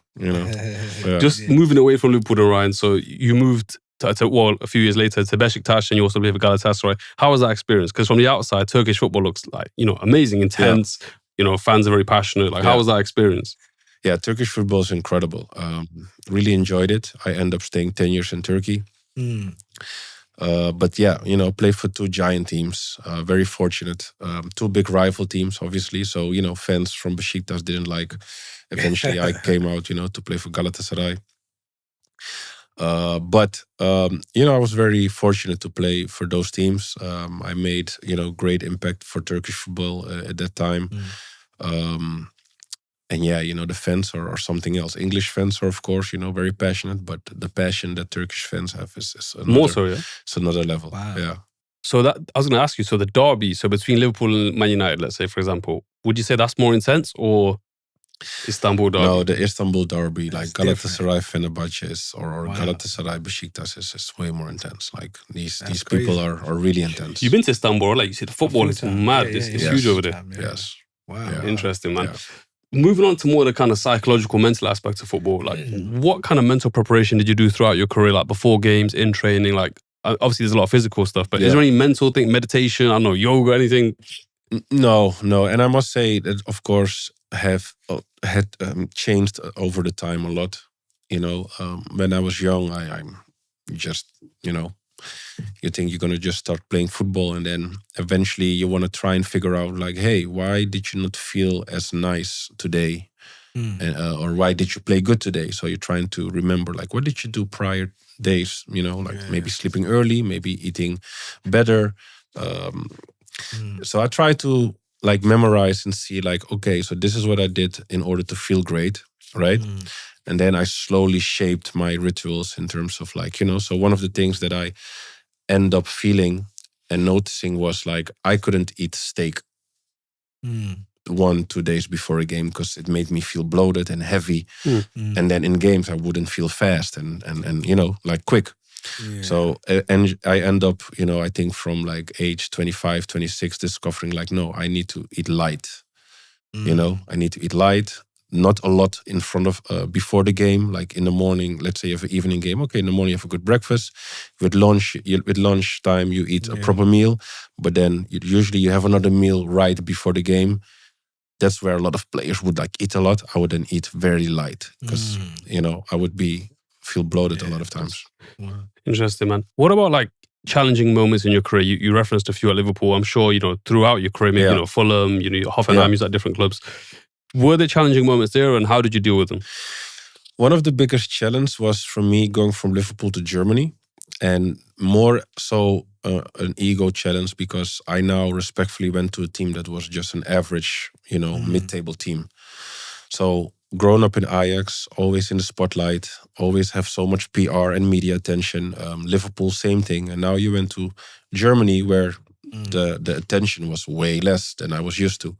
Just moving away from Liverpool and Ryan. So you moved to a few years later to Besiktas, and you also played for Galatasaray. How was that experience? Because from the outside, Turkish football looks like amazing, intense. Yeah. Fans are very passionate. Like, how was that experience? Yeah, Turkish football is incredible. Really enjoyed it. I ended up staying 10 years in Turkey. But yeah, played for 2 giant teams. Very fortunate. 2 big rival teams, obviously. So, fans from Besiktas didn't like. Eventually, I came out, to play for Galatasaray. But I was very fortunate to play for those teams. I made, great impact for Turkish football at that time. And yeah, the fans are something else. English fans are, of course, very passionate. But the passion that Turkish fans have is another, more so, yeah? It's another level. Wow. Yeah. So that I was going to ask you, so the derby, so between Liverpool and Man United, let's say, for example, would you say that's more intense or Istanbul derby? No, the Istanbul derby, like Galatasaray, Fenerbahce or Galatasaray, Besiktas is way more intense. Like these people are really intense. You've been to Istanbul, like you see, the football is mad. It's huge over there. Yes. Wow. Yeah. Interesting, man. Yeah. Moving on to more the kind of psychological, mental aspects of football, like what kind of mental preparation did you do throughout your career, like before games, in training? Like obviously there's a lot of physical stuff, but is there any mental thing, meditation, I don't know, yoga, anything? No. And I must say that, of course, had changed over the time a lot. When I was young, I'm just, you think you're going to just start playing football and then eventually you want to try and figure out like, hey, why did you not feel as nice today? And, or why did you play good today? So you're trying to remember like, what did you do prior days? Maybe sleeping early, maybe eating better. So I try to like memorize and see like, okay, so this is what I did in order to feel great, right? And then I slowly shaped my rituals in terms of like, so one of the things that I end up feeling and noticing was like, I couldn't eat steak 1-2 days before a game because it made me feel bloated and heavy. And then in games, I wouldn't feel fast and like quick. Yeah. So, and I end up, I think from like age 25, 26, discovering like, no, I need to eat light. I need to eat light. Not a lot in front of before the game, like in the morning. Let's say you have an evening game. Okay, in the morning you have a good breakfast. With lunchtime you eat a proper meal, but then usually you have another meal right before the game. That's where a lot of players would like eat a lot. I would then eat very light because I would feel bloated a lot of times. Wow. Interesting, man. What about like challenging moments in your career? You referenced a few at Liverpool. I'm sure, throughout your career, maybe, Fulham, Hoffenheim, you was at different clubs. Were there challenging moments there, and how did you deal with them? One of the biggest challenges was for me going from Liverpool to Germany, and more so an ego challenge, because I now respectfully went to a team that was just an average, mid-table team. So growing up in Ajax, always in the spotlight, always have so much PR and media attention. Liverpool, same thing. And now you went to Germany, where the attention was way less than I was used to.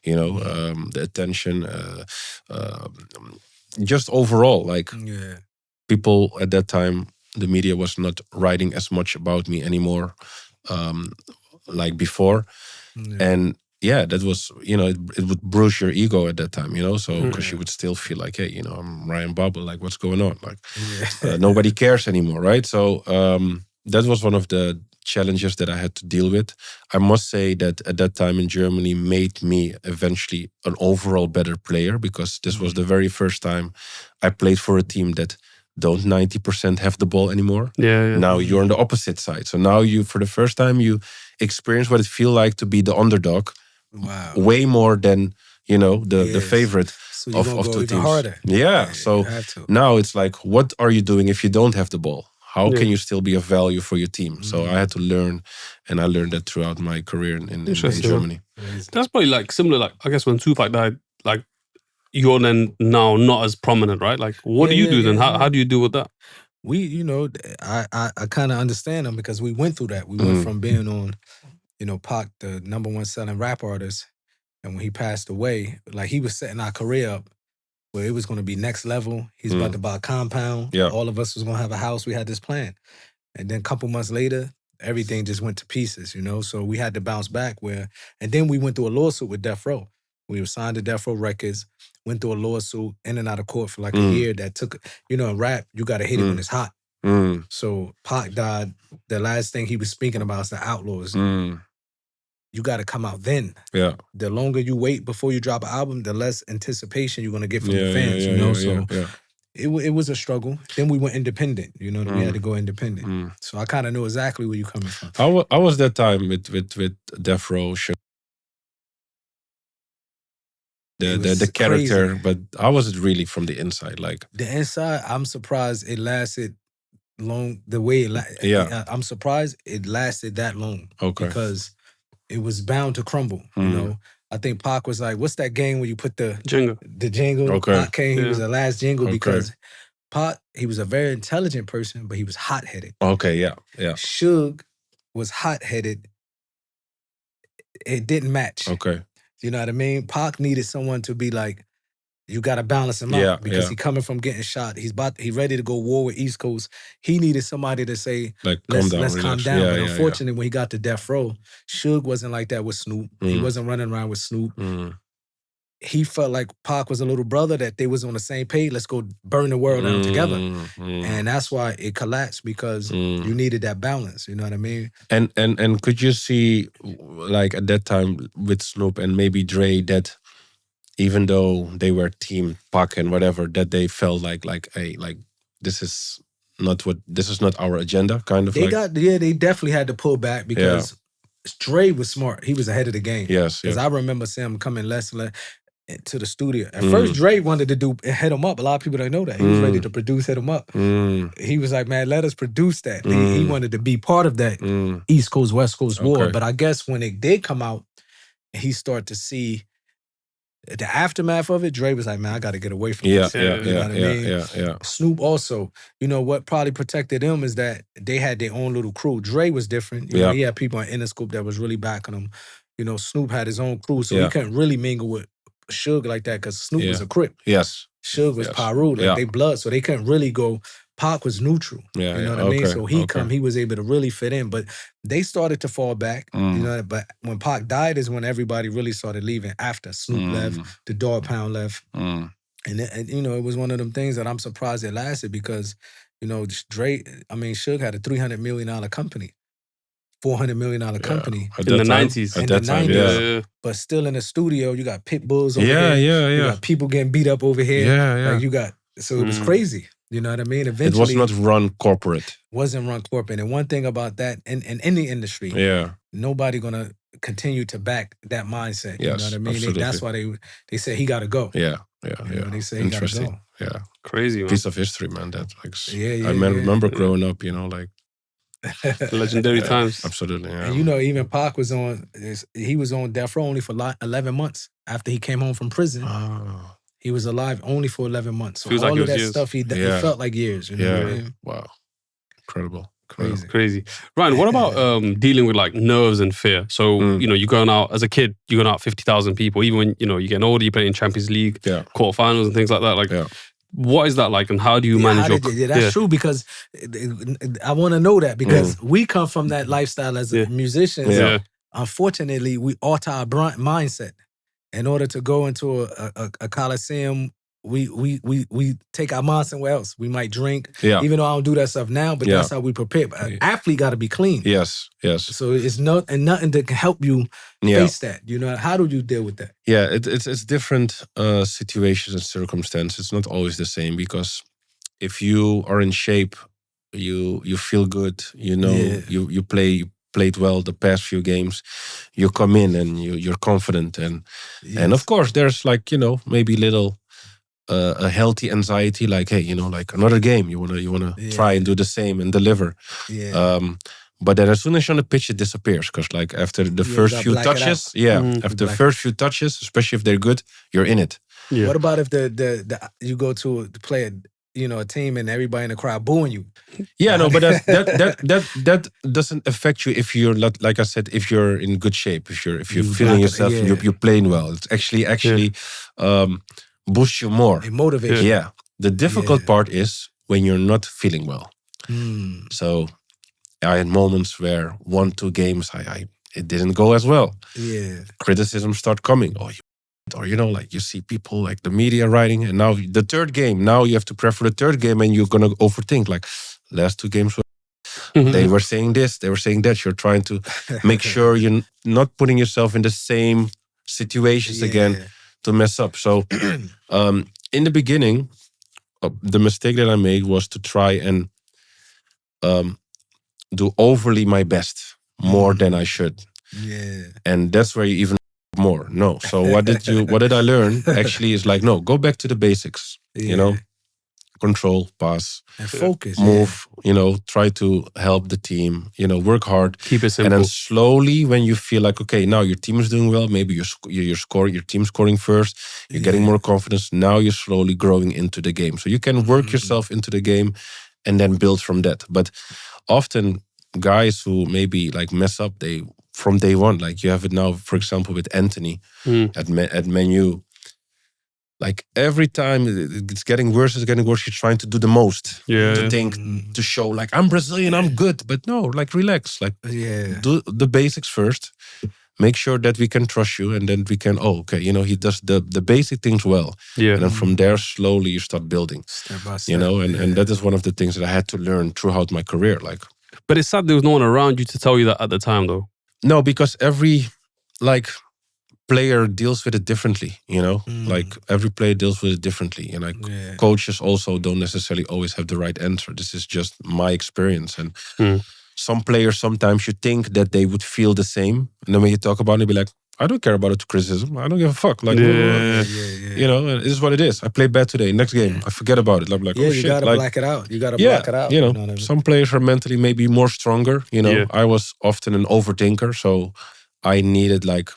The attention, just overall, people at that time, the media was not writing as much about me anymore, like before. And that was, it would bruise your ego at that time, so because you would still feel like, hey, I'm Ryan Babel, like, what's going on? Like, nobody cares anymore, right? So that was one of the challenges that I had to deal with. I must say that at that time in Germany made me eventually an overall better player, because this was the very first time I played for a team that don't 90% have the ball anymore. Now you're on the opposite side. So now for the first time, you experience what it feels like to be the underdog. Wow. Way more than, the favorite of two teams. Harder. Yeah. So now it's like, what are you doing if you don't have the ball? How can you still be of value for your team? So I had to learn, and I learned that throughout my career in Germany. That's probably like similar, like, I guess when Tupac died, like, you're then now not as prominent, right? Like, what do you do then? How do you deal with that? We, I kind of understand them, because we went through that. We went from being on, Pac, the #1 selling rap artist, and when he passed away, like, he was setting our career up where it was going to be next level. He's about to buy a compound. Yeah. All of us was going to have a house. We had this plan. And then a couple months later, everything just went to pieces, So we had to bounce back and then we went through a lawsuit with Death Row. We were signed to Death Row Records, went through a lawsuit, in and out of court for like a year. That took, in rap, you got to hit it when it's hot. So Pac died. The last thing he was speaking about is the Outlaws. You got to come out then. Yeah. The longer you wait before you drop an album, the less anticipation you're going to get from the fans, It was a struggle. Then we went independent, We had to go independent. So I kind of know exactly where you're coming from. I was that time with Death Row, the character, crazy. But how was it really from the inside? Like, the inside, I'm surprised it lasted long. The way I'm surprised it lasted that long. Okay. Because it was bound to crumble. I think Pac was like, what's that game where you put the jingle? Okay. Pac came, he was the last jingle, because Pac, he was a very intelligent person, but he was hot-headed. Okay, yeah. Suge was hot-headed. It didn't match. Okay. You know what I mean? Pac needed someone to be like, you got to balance him out, because he coming from getting shot. He ready to go war with East Coast. He needed somebody to say, like, let's calm down. But unfortunately, when he got to Death Row, Suge wasn't like that with Snoop. He wasn't running around with Snoop. He felt like Pac was a little brother, that they was on the same page. Let's go burn the world down together. And that's why it collapsed, because you needed that balance. You know what I mean? And could you see, like, at that time with Snoop and maybe Dre, that even though they were team Pac and whatever, that they felt like, hey, like, this is not our agenda, kind of. They definitely had to pull back, because Dre was smart. He was ahead of the game. Yes. Because I remember seeing him coming less to the studio. At first, Dre wanted to hit him up. A lot of people don't know that. He was ready to produce Hit 'Em Up. He was like, man, let us produce that. He wanted to be part of that East Coast, West Coast war. But I guess when it did come out, he started to see the aftermath of it, Dre was like, man, I got to get away from this. You know what I mean? Snoop also, what probably protected them is that they had their own little crew. Dre was different. You know, he had people on Interscope that was really backing him. Snoop had his own crew, so he couldn't really mingle with Suge like that, because Snoop was a Crip. Yes. Suge was Paru, like they blood, so they couldn't really go. Pac was neutral. You know what I mean? So he was able to really fit in. But they started to fall back. But when Pac died is when everybody really started leaving after. Snoop left, the Dog Pound left. And it was one of them things that I'm surprised it lasted, because, Suge had a $300 million company. $400 million company. In the 90s. At that time. But still in the studio, you got pit bulls over here. You got people getting beat up over here. Yeah. Like so it was crazy. You know what I mean? Eventually, it was not run corporate. Wasn't run corporate. And one thing about that, in any industry, nobody gonna continue to back that mindset. You know what I mean? Absolutely. That's why they say he got to go. Yeah. You know, they say he got to go. Yeah, crazy man. Piece of history, man. That I remember growing up. You know, like legendary times. Absolutely. Yeah. And you know, even Pac was on. He was on death row only for 11 months after he came home from prison. Oh. He was alive only for 11 months. So feels all like of that years. stuff, he felt like years. You know what I mean? Wow. Incredible. Crazy. Ryan, what about dealing with like nerves and fear? So, you know, you're going out as a kid, you're going out 50,000 people. Even when, you know, you're getting older, you're playing Champions League, quarterfinals and things like that. Like, what is that like and how do you manage your... that's true because I want to know that because we come from that lifestyle as musicians. Yeah. Unfortunately, we alter our mindset. In order to go into a coliseum, we take our mind somewhere else. We might drink, even though I don't do that stuff now, but that's how we prepare. An athlete got to be clean. Yes. So it's nothing to help you face that. You know, how do you deal with that? Yeah, it's different situations and circumstances. It's not always the same because if you are in shape, you feel good. You know, you played well the past few games. You come in and you're confident and of course there's like, you know, maybe little a healthy anxiety, like, hey, you know, like another game, you wanna try and do the same and deliver. But then as soon as you're on the pitch, it disappears because like after the first few touches, after the first few touches, especially if they're good, you're in it. What about if the you go to play a team and everybody in the crowd booing you? Yeah, no, but that doesn't affect you if you're not, like I said, if you're in good shape, if you're feeling yourself, you're playing well. It's actually boosts you more. It motivates you. Yeah. The difficult part is when you're not feeling well. So I had moments where 1-2 games it didn't go as well. Yeah. Criticism start coming. Or you know, like you see people like the media writing, and now the third game, now you have to prep for the third game, and you're gonna overthink. Like last 2 games, they were saying this, they were saying that. You're trying to make sure you're not putting yourself in the same situations again to mess up. So in the beginning, the mistake that I made was to try and do overly my best, more than I should. Yeah. And that's where you even more. No. So what did I learn? Actually is like, no, go back to the basics. You know, control, pass, and focus, move, you know, try to help the team, you know, work hard. Keep it simple. And then slowly when you feel like, okay, now your team is doing well, maybe you're scoring, your team's scoring first, you're getting more confidence. Now you're slowly growing into the game. So you can work yourself into the game and then build from that. But often guys who maybe like mess up, they from day one, like you have it now, for example, with Anthony at Man U. Like every time it's getting worse, you're trying to do the most. To think, to show like, I'm Brazilian, I'm good. But no, like relax. Like do the basics first. Make sure that we can trust you and then we can, you know, he does the basic things well. Yeah. And then from there, slowly you start building. Step by step. You know, and that is one of the things that I had to learn throughout my career. Like, but it's sad there was no one around you to tell you that at the time though. No, because every like player deals with it differently, you know? Like every player deals with it differently. And like coaches also don't necessarily always have the right answer. This is just my experience. And some players, sometimes you think that they would feel the same. And then when you talk about it, be like, I don't care about it, criticism. I don't give a fuck. Like, you know, it is what it is. I played bad today. Next game, I forget about it. I'm like, you shit. Gotta like, black it out. You gotta black it out. You know, what I mean? Some players are mentally maybe more stronger. You know, I was often an overthinker. So I needed like,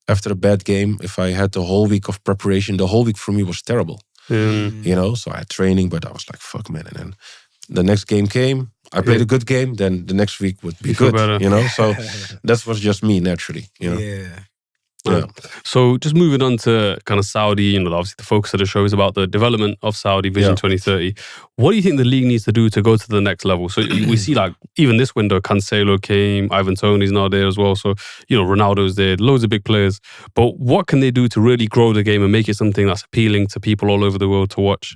after a bad game, if I had the whole week of preparation, the whole week for me was terrible. You know, so I had training, but I was like, fuck, man. And then the next game came. I played a good game, then the next week would be good, you know? So that was just me naturally, you know? Yeah. So just moving on to kind of Saudi, you know, obviously the focus of the show is about the development of Saudi Vision 2030. What do you think the league needs to do to go to the next level? So we see like, even this window, Cancelo came, Ivan Toney's now there as well. So, you know, Ronaldo's there, loads of big players. But what can they do to really grow the game and make it something that's appealing to people all over the world to watch?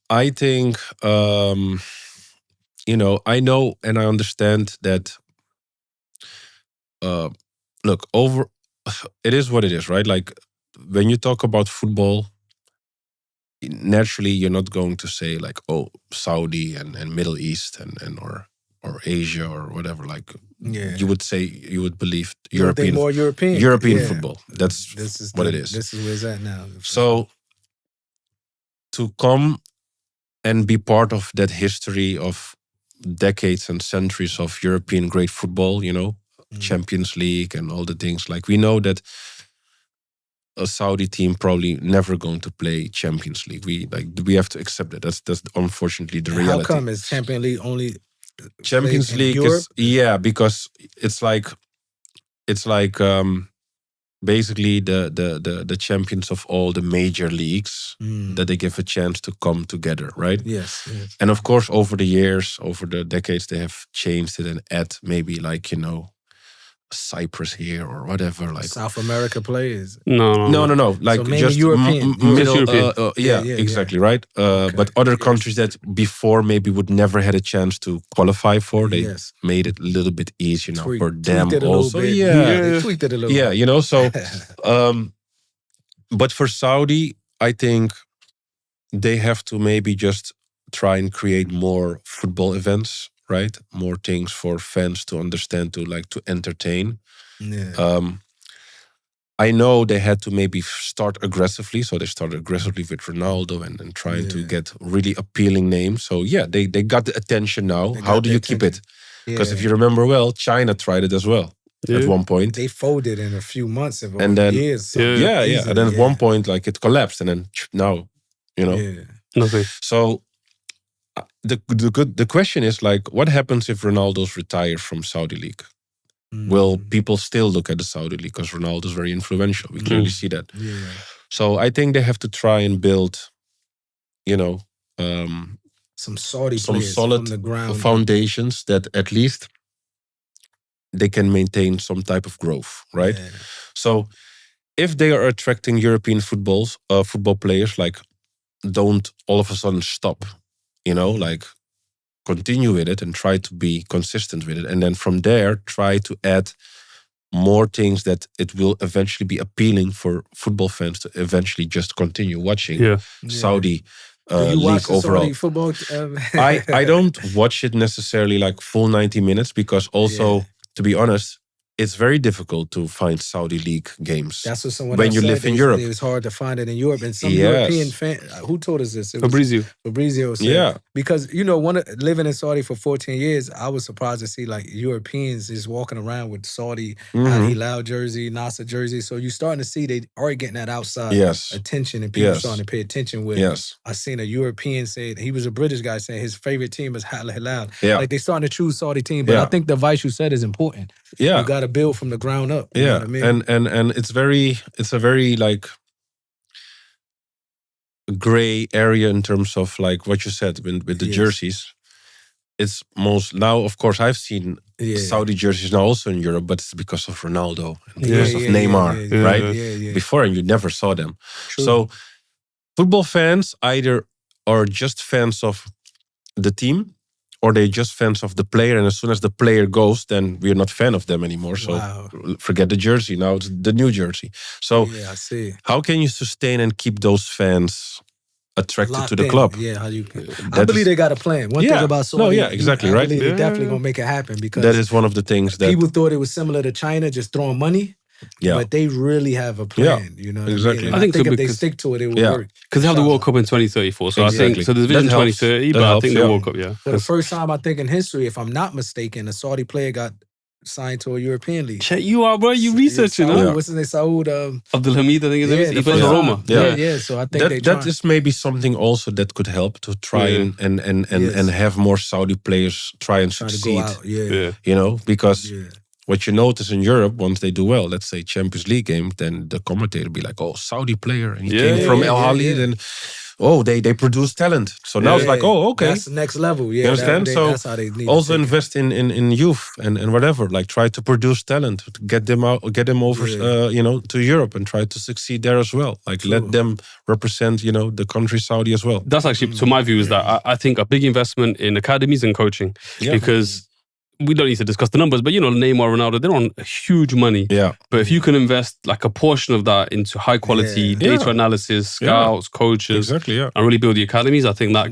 I think... you know, I know and I understand that, look, it is what it is, right? Like, when you talk about football, naturally you're not going to say like, oh, Saudi and Middle East and or Asia or whatever. Like you would believe European, more European football. This is what it is. This is where it's at now. So to come and be part of that history of decades and centuries of European great football, Champions League and all the things. Like we know that a Saudi team probably never going to play Champions League. We have to accept it. That's unfortunately the reality. How come is Champions League only? Champions League Europe? is because it's like basically the champions of all the major leagues that they give a chance to come together, right? Yes. And of course, over the years, over the decades, they have changed it and add maybe like Cyprus here or whatever, like South America players. No. Like so just European. middle. European. Exactly right. Okay. But other countries that before maybe would never had a chance to qualify for, they made it a little bit easier now for them also. They tweaked it a little. Yeah, So, but for Saudi, I think they have to maybe just try and create more football events. Right, more things for fans to understand, to entertain. Yeah. I know they had to maybe start aggressively, so they started aggressively with Ronaldo and trying to get really appealing names. So they got the attention now. How do you keep it? Because if you remember well, China tried it as well at one point. They folded in a few months of years. And then at one point, like it collapsed, and then now, Nothing. So. The question is like, what happens if Ronaldo's retired from Saudi League? Will people still look at the Saudi League because Ronaldo's very influential? We clearly see that. Yeah. So I think they have to try and build, some Saudi some players solid from the ground foundations that at least they can maintain some type of growth, right? Yeah. So if they are attracting European football players, like don't all of a sudden stop. Like continue with it and try to be consistent with it. And then from there, try to add more things that it will eventually be appealing for football fans to eventually just continue watching Saudi league overall. Saudi football? I don't watch it necessarily like full 90 minutes because also, to be honest, it's very difficult to find Saudi League games. That's what someone when you live in Europe. It's hard to find it in Europe. And some European fan, who told us this? Fabrizio said. Because, living in Saudi for 14 years, I was surprised to see like Europeans just walking around with Saudi Al Hilal jersey, Nasser jersey. So you're starting to see they are getting that outside attention and people starting to pay attention with. I seen a European say, he was a British guy saying his favorite team is Al Hilal. Like they starting to choose Saudi team. But I think the advice you said is important. You got to build from the ground up. You know what I mean? And it's a very like gray area in terms of like what you said with the jerseys. It's most now, of course, I've seen Saudi jerseys now also in Europe, but it's because of Ronaldo and because of Neymar, right? Before, and you never saw them. True. So football fans either are just fans of the team, or they're just fans of the player, and as soon as the player goes, then we're not fan of them anymore. So forget the jersey. Now it's the new jersey. So I see. How can you sustain and keep those fans attracted locked to the in? club? I believe they got a plan. One thing about Saudi, exactly, I right? believe they're definitely going to make it happen because that is one of the things that people thought it was similar to China, just throwing money. But they really have a plan, exactly. I think if they stick to it, it will work. Because they have the World Cup in 2034, so I think so. There's Vision 2030, but I think the World Cup, For the first time, I think in history, if I'm not mistaken, a Saudi player got signed to a European league. Check you out, bro. You researching? What's his name? Saud Abdelhamid, I think his name is. He plays for Roma. So I think that is maybe something also that could help to try and have more Saudi players try and succeed. Because. What you notice in Europe, once they do well, let's say Champions League game, then the commentator be like, oh, Saudi player, and he came from Al Ahly, then they produce talent. So now it's like, oh, okay. That's the next level. You understand? That's how they need also invest in youth and whatever, like try to produce talent, get them over, to Europe and try to succeed there as well. Like let them represent, the country Saudi as well. That's actually, so my view is that I think a big investment in academies and coaching, because we don't need to discuss the numbers, but Neymar, Ronaldo, they're on huge money. Yeah. But if you can invest like a portion of that into high quality data analysis, scouts, coaches, and really build the academies, I think that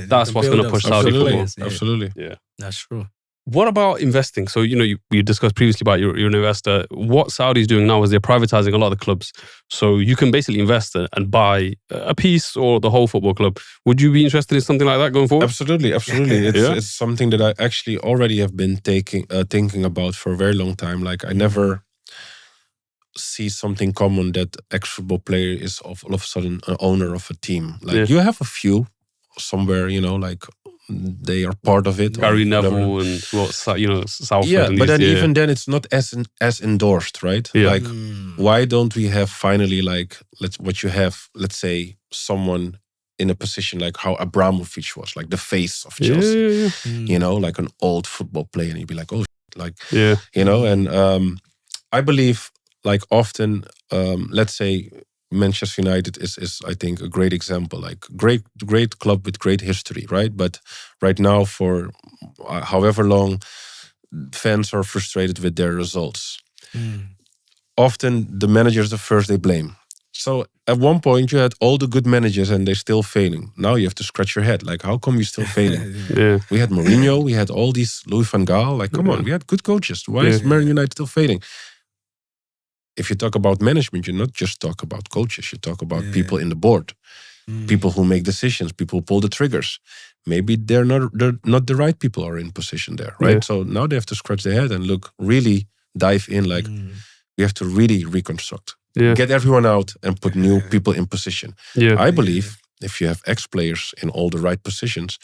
that's what's going to push Saudi football. Absolutely. Yeah. That's true. What about investing? So, we discussed previously about you're an investor. What Saudi's doing now is they're privatizing a lot of the clubs. So you can basically invest and buy a piece or the whole football club. Would you be interested in something like that going forward? Absolutely. It's something that I actually already have been thinking about for a very long time. Like I never see something common that ex-football player is all of a sudden an owner of a team. Like you have a few somewhere, like they are part of it. Gary Neville and Southwood. Yeah, but then even then it's not as endorsed, right? Yeah. Like why don't we have finally let's say someone in a position like how Abramovich was, like the face of Chelsea. Like an old football player, and you'd be like, oh, and I believe like often, let's say Manchester United is I think a great example, like great club with great history, right? But right now, for however long, fans are frustrated with their results. Often the managers the first they blame. So at one point you had all the good managers and they're still failing. Now you have to scratch your head, like how come you're still failing? We had Mourinho, we had all these Louis van Gaal. Like come on, we had good coaches. Why is Man United still failing? If you talk about management, you not just talk about coaches. You talk about people in the board, people who make decisions, people who pull the triggers. Maybe they're not the right people are in position there, right? Yeah. So now they have to scratch their head and really dive in. Like we have to really reconstruct, get everyone out and put new people in position. I believe if you have ex-players in all the right positions,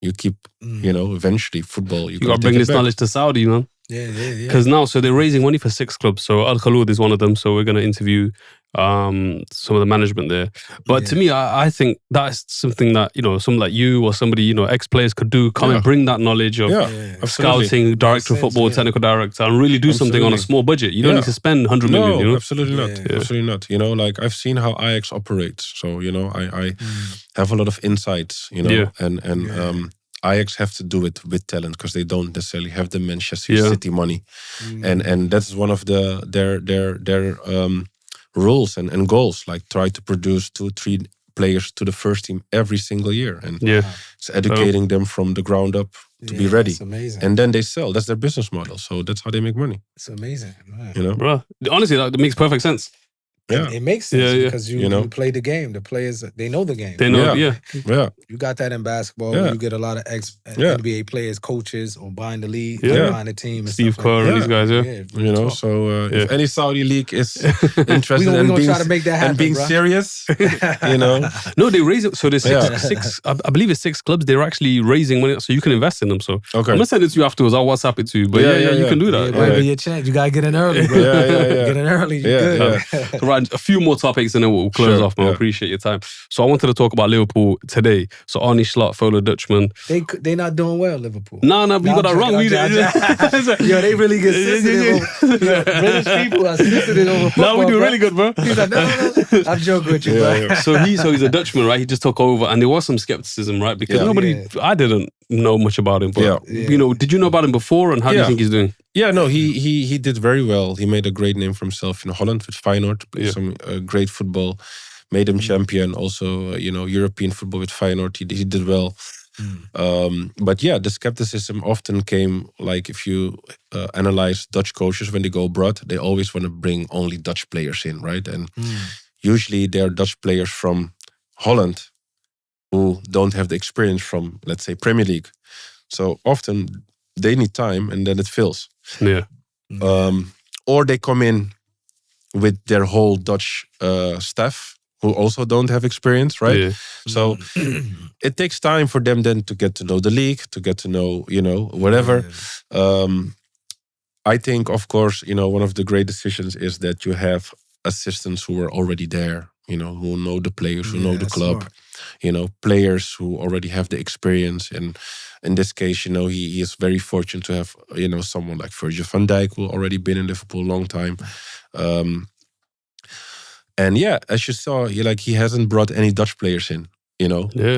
you keep, eventually football. You got to bring this knowledge to Saudi, man. Because now, so they're raising money for 6 clubs. So Al Khaloud is one of them. So we're going to interview some of the management there. But to me, I think that's something that, someone like you or somebody, ex-players could do, come and bring that knowledge of scouting, director of football, technical director, and really do something on a small budget. You don't need to spend 100 million, No, absolutely not. Absolutely not. Like I've seen how Ajax operates. So, I have a lot of insights, and Ajax have to do it with talent because they don't necessarily have the Manchester City money, and that's one of their rules and goals. Like try to produce 2-3 players to the first team every single year, and it's educating them from the ground up to be ready. It's amazing, and then they sell. That's their business model. So that's how they make money. It's amazing, man. Bro, honestly, that makes perfect sense. Yeah, it makes sense because you play the game. The players, they know the game. They know, You got that in basketball. You get a lot of NBA players, coaches, or buying the league, buying the team. And Steve Kerr and these guys, if any Saudi league is interested in try to make that happen, being serious, No, they raise it. So there's six. I believe it's 6 clubs. They're actually raising money, so you can invest in them. So I'm gonna send it to you afterwards. I'll WhatsApp it to you. But you can do that. It might be your chance. You gotta get in early, bro. Get in early. You're good. Right, a few more topics and then we'll close off, man. I appreciate your time. So I wanted to talk about Liverpool today. So Arne Slot, fellow Dutchman. They not doing well, Liverpool. No, but you got that wrong. Yo, they really get sensitive. British people are sensitive over football. No, we do really good, bro. He's like, no. I'm joking with you, bro. So he's a Dutchman, right? He just took over, and there was some skepticism, right? Because I didn't know much about him, but did you know about him before, and how do you think he's doing? Yeah, no, he did very well. He made a great name for himself in Holland with Feyenoord, played some great football, made him champion. Also, European football with Feyenoord, he did well. But the skepticism often came, like if you analyze Dutch coaches when they go abroad, they always want to bring only Dutch players in, right? And usually they're Dutch players from Holland who don't have the experience from, let's say, Premier League. So often they need time and then it fills. Yeah. Or they come in with their whole Dutch staff who also don't have experience, right? Yeah. So it takes time for them then to get to know the league, to get to know, whatever. I think, of course, one of the great decisions is that you have assistants who are already there, who know the players, who know the club, players who already have the experience. And in this case, he is very fortunate to have, someone like Virgil van Dijk, who already been in Liverpool a long time. And as you saw, he hasn't brought any Dutch players in.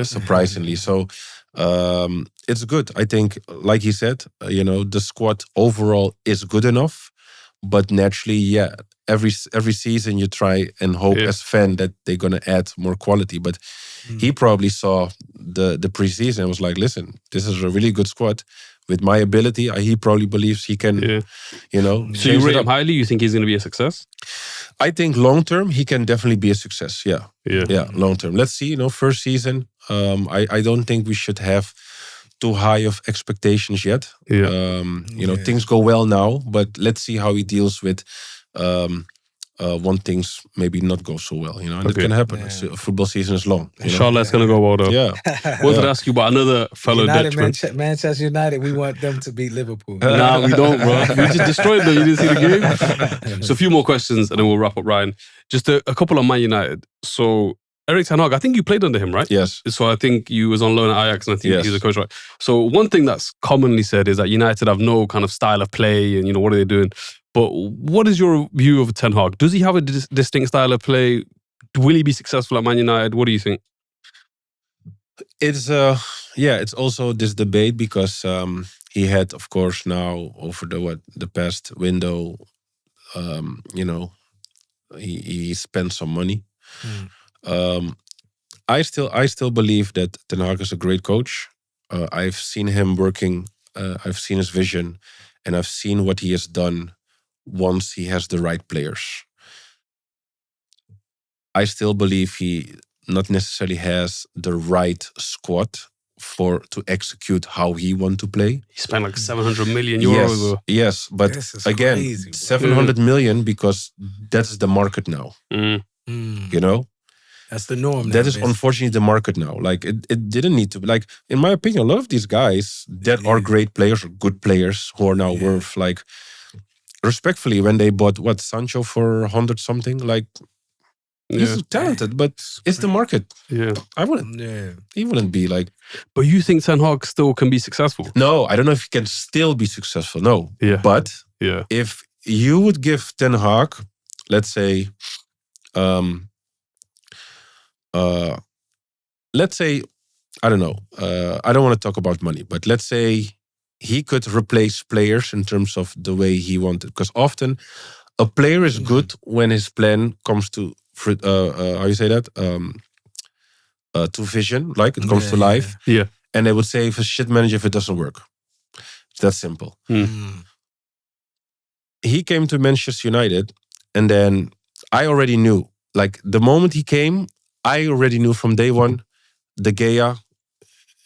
surprisingly. So it's good. I think, like he said, the squad overall is good enough, but naturally, every season you try and hope as fan that they're gonna add more quality. But he probably saw the preseason and was like, "Listen, this is a really good squad. With my ability, he probably believes he can, So you rate him highly? You think he's going to be a success? I think long term he can definitely be a success. Yeah, long term. Let's see. First season. I don't think we should have too high of expectations yet. Things go well now, but let's see how he deals with when things maybe not go so well. And it can happen. A football season is long. Charlotte's going to go well though. Yeah. Wanted to ask you about another fellow Dutchman. Manchester United, we want them to beat Liverpool. Nah, we don't, bro. We just destroyed them. You didn't see the game? So a few more questions and then we'll wrap up, Ryan. Just a couple on Man United. So EriK Ten Hag, I think you played under him, right? Yes. So I think you was on loan at Ajax and I think he was a coach, right? So one thing that's commonly said is that United have no kind of style of play and, what are they doing? But what is your view of Ten Hag? Does he have a distinct style of play? Will he be successful at Man United? What do you think? It's it's also this debate because he had, of course, now over the past window, he spent some money. I still believe that Ten Hag is a great coach. I've seen him working. I've seen his vision, and I've seen what he has done once he has the right players. I still believe he not necessarily has the right squad to execute how he want to play. He spent like 700 million euros. Yes, but again, crazy, 700 million because that's the market now. That's the norm now. That is unfortunately the market now. Like it didn't need to be, like, in my opinion, a lot of these guys that are great players or good players who are now worth, like, respectfully, when they bought Sancho for 100 something, like, he's talented, but it's the market. Yeah. I wouldn't. He wouldn't be like. But you think Ten Hag still can be successful? No, I don't know if he can still be successful. No. Yeah. But if you would give Ten Hag, let's say, I don't know. I don't want to talk about money, but let's say he could replace players in terms of the way he wanted. Because often a player is good when his plan comes to how you say that? To vision, like it comes to life. Yeah. And they would say, if a shit manager, if it doesn't work. It's that simple. He came to Manchester United, and then I already knew, like, the moment he came, I already knew from day one, De Gea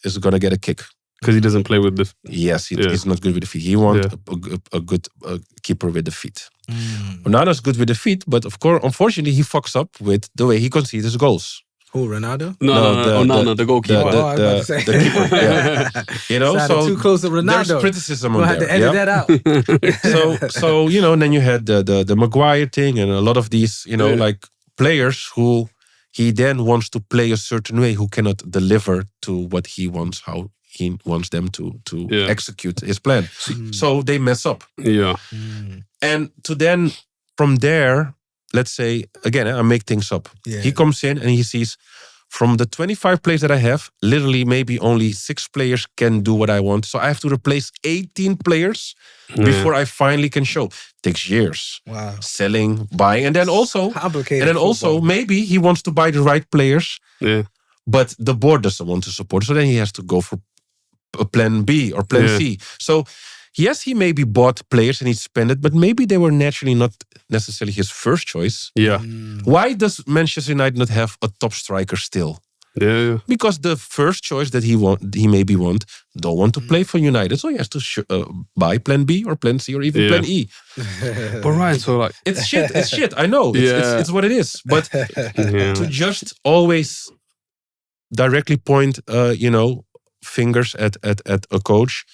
is going to get a kick. Because he doesn't play with the... Yes, he's not good with the feet. He wants a good keeper with the feet. Ronaldo's good with the feet, but of course, unfortunately, he fucks up with the way he concedes his goals. Who, Ronaldo? No, the goalkeeper. The keeper. Yeah. So too close to Ronaldo. There's criticism on there. We'll have to edit that out. so then you had the Maguire thing and a lot of these, like players who he then wants to play a certain way, who cannot deliver to what he wants, how he wants them to execute his plan. So they mess up. Yeah. And to then, from there, let's say, again, I make things up. Yeah. He comes in and he sees, from the 25 players that I have, literally maybe only 6 players can do what I want. So I have to replace 18 players before I finally can show. Takes years. Wow. Selling, buying, and then also, complicated. And then also maybe he wants to buy the right players. Yeah. But the board doesn't want to support. So then he has to go for a plan B or plan C. So yes, he maybe bought players and he spent it, but maybe they were naturally not necessarily his first choice. Yeah. Why does Manchester United not have a top striker still? Yeah. Because the first choice that he don't want to play for United, so he has to buy plan B or plan C or even plan E. But Ryan, so like it's shit. I know. It's what it is. But to just always directly point, fingers at a coach.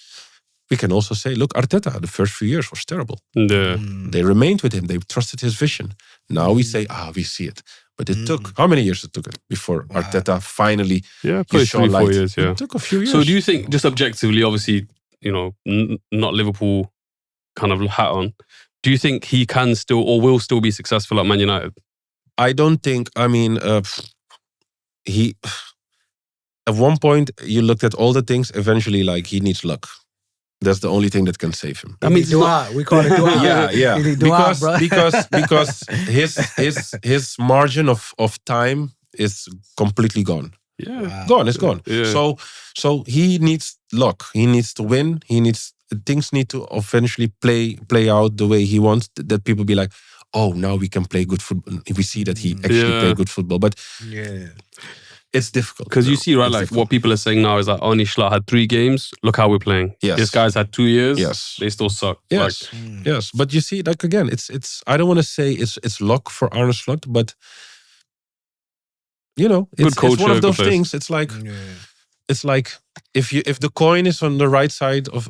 We can also say, look, Arteta, the first few years was terrible. Yeah. They remained with him. They trusted his vision. Now we say, we see it. But it took, how many years it took before Arteta finally probably 3-4 years, It took a few years. So do you think, just objectively, obviously, not Liverpool kind of hat on, do you think he can still or will still be successful at Man United? I don't think, at one point you looked at all the things. Eventually, like he needs luck. That's the only thing that can save him. I mean, we call it dua. Yeah. Because his margin of time is completely gone. Yeah, Wow. Gone. It's gone. Yeah. So he needs luck. He needs to win. Things need to eventually play out the way he wants. That people be like, oh, now we can play good football. We see that he actually play good football, but it's difficult. Because you see, right, like what people are saying now is that Arne had 3 games. Look how we're playing. Yes. This guy's had 2 years. Yes. They still suck. Yes. Yes. But you see, like again, it's. I don't want to say it's luck for Arne Slot, but it's one of those things. It's like if the coin is on the right side of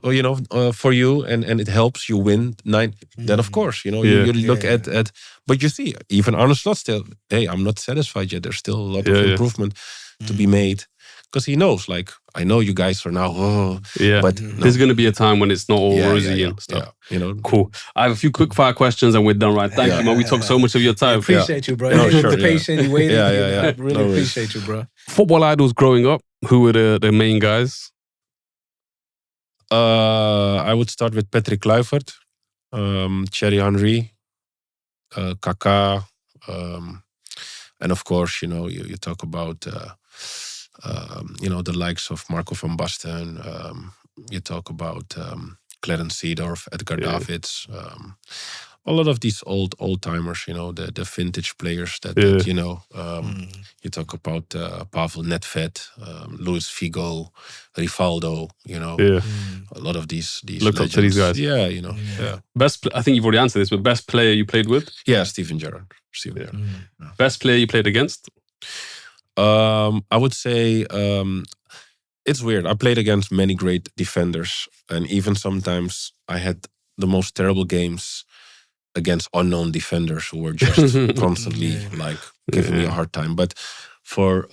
for you and it helps you win 9, then of course you look at. But you see, even Arne Slot still, hey, I'm not satisfied yet. There's still a lot of improvement to be made, because he knows, like, I know you guys are now, but there's going to be a time when it's not all rosy and stuff. Cool. I have a few quick fire questions and we're done, right? Thank you, man. We took so much of your time. I appreciate you, bro. No, sure, the patience you waited. Yeah. I really appreciate you, bro. Football idols growing up, who were the main guys? I would start with Patrick Kluivert, Thierry Henry, Kaká, and of course, you talk about the likes of Marco van Basten. You talk about Clarence Seedorf, Edgar Davids, a lot of these old timers. The vintage players that you talk about Pavel Nedved, Luis Figo, Rivaldo. A lot of these look up to these guys. Yeah. Best. I think you've already answered this, but best player you played with? Yeah, Steven Gerrard. Best player you played against? I would say it's weird. I played against many great defenders, and even sometimes I had the most terrible games against unknown defenders who were just constantly giving me a hard time. But for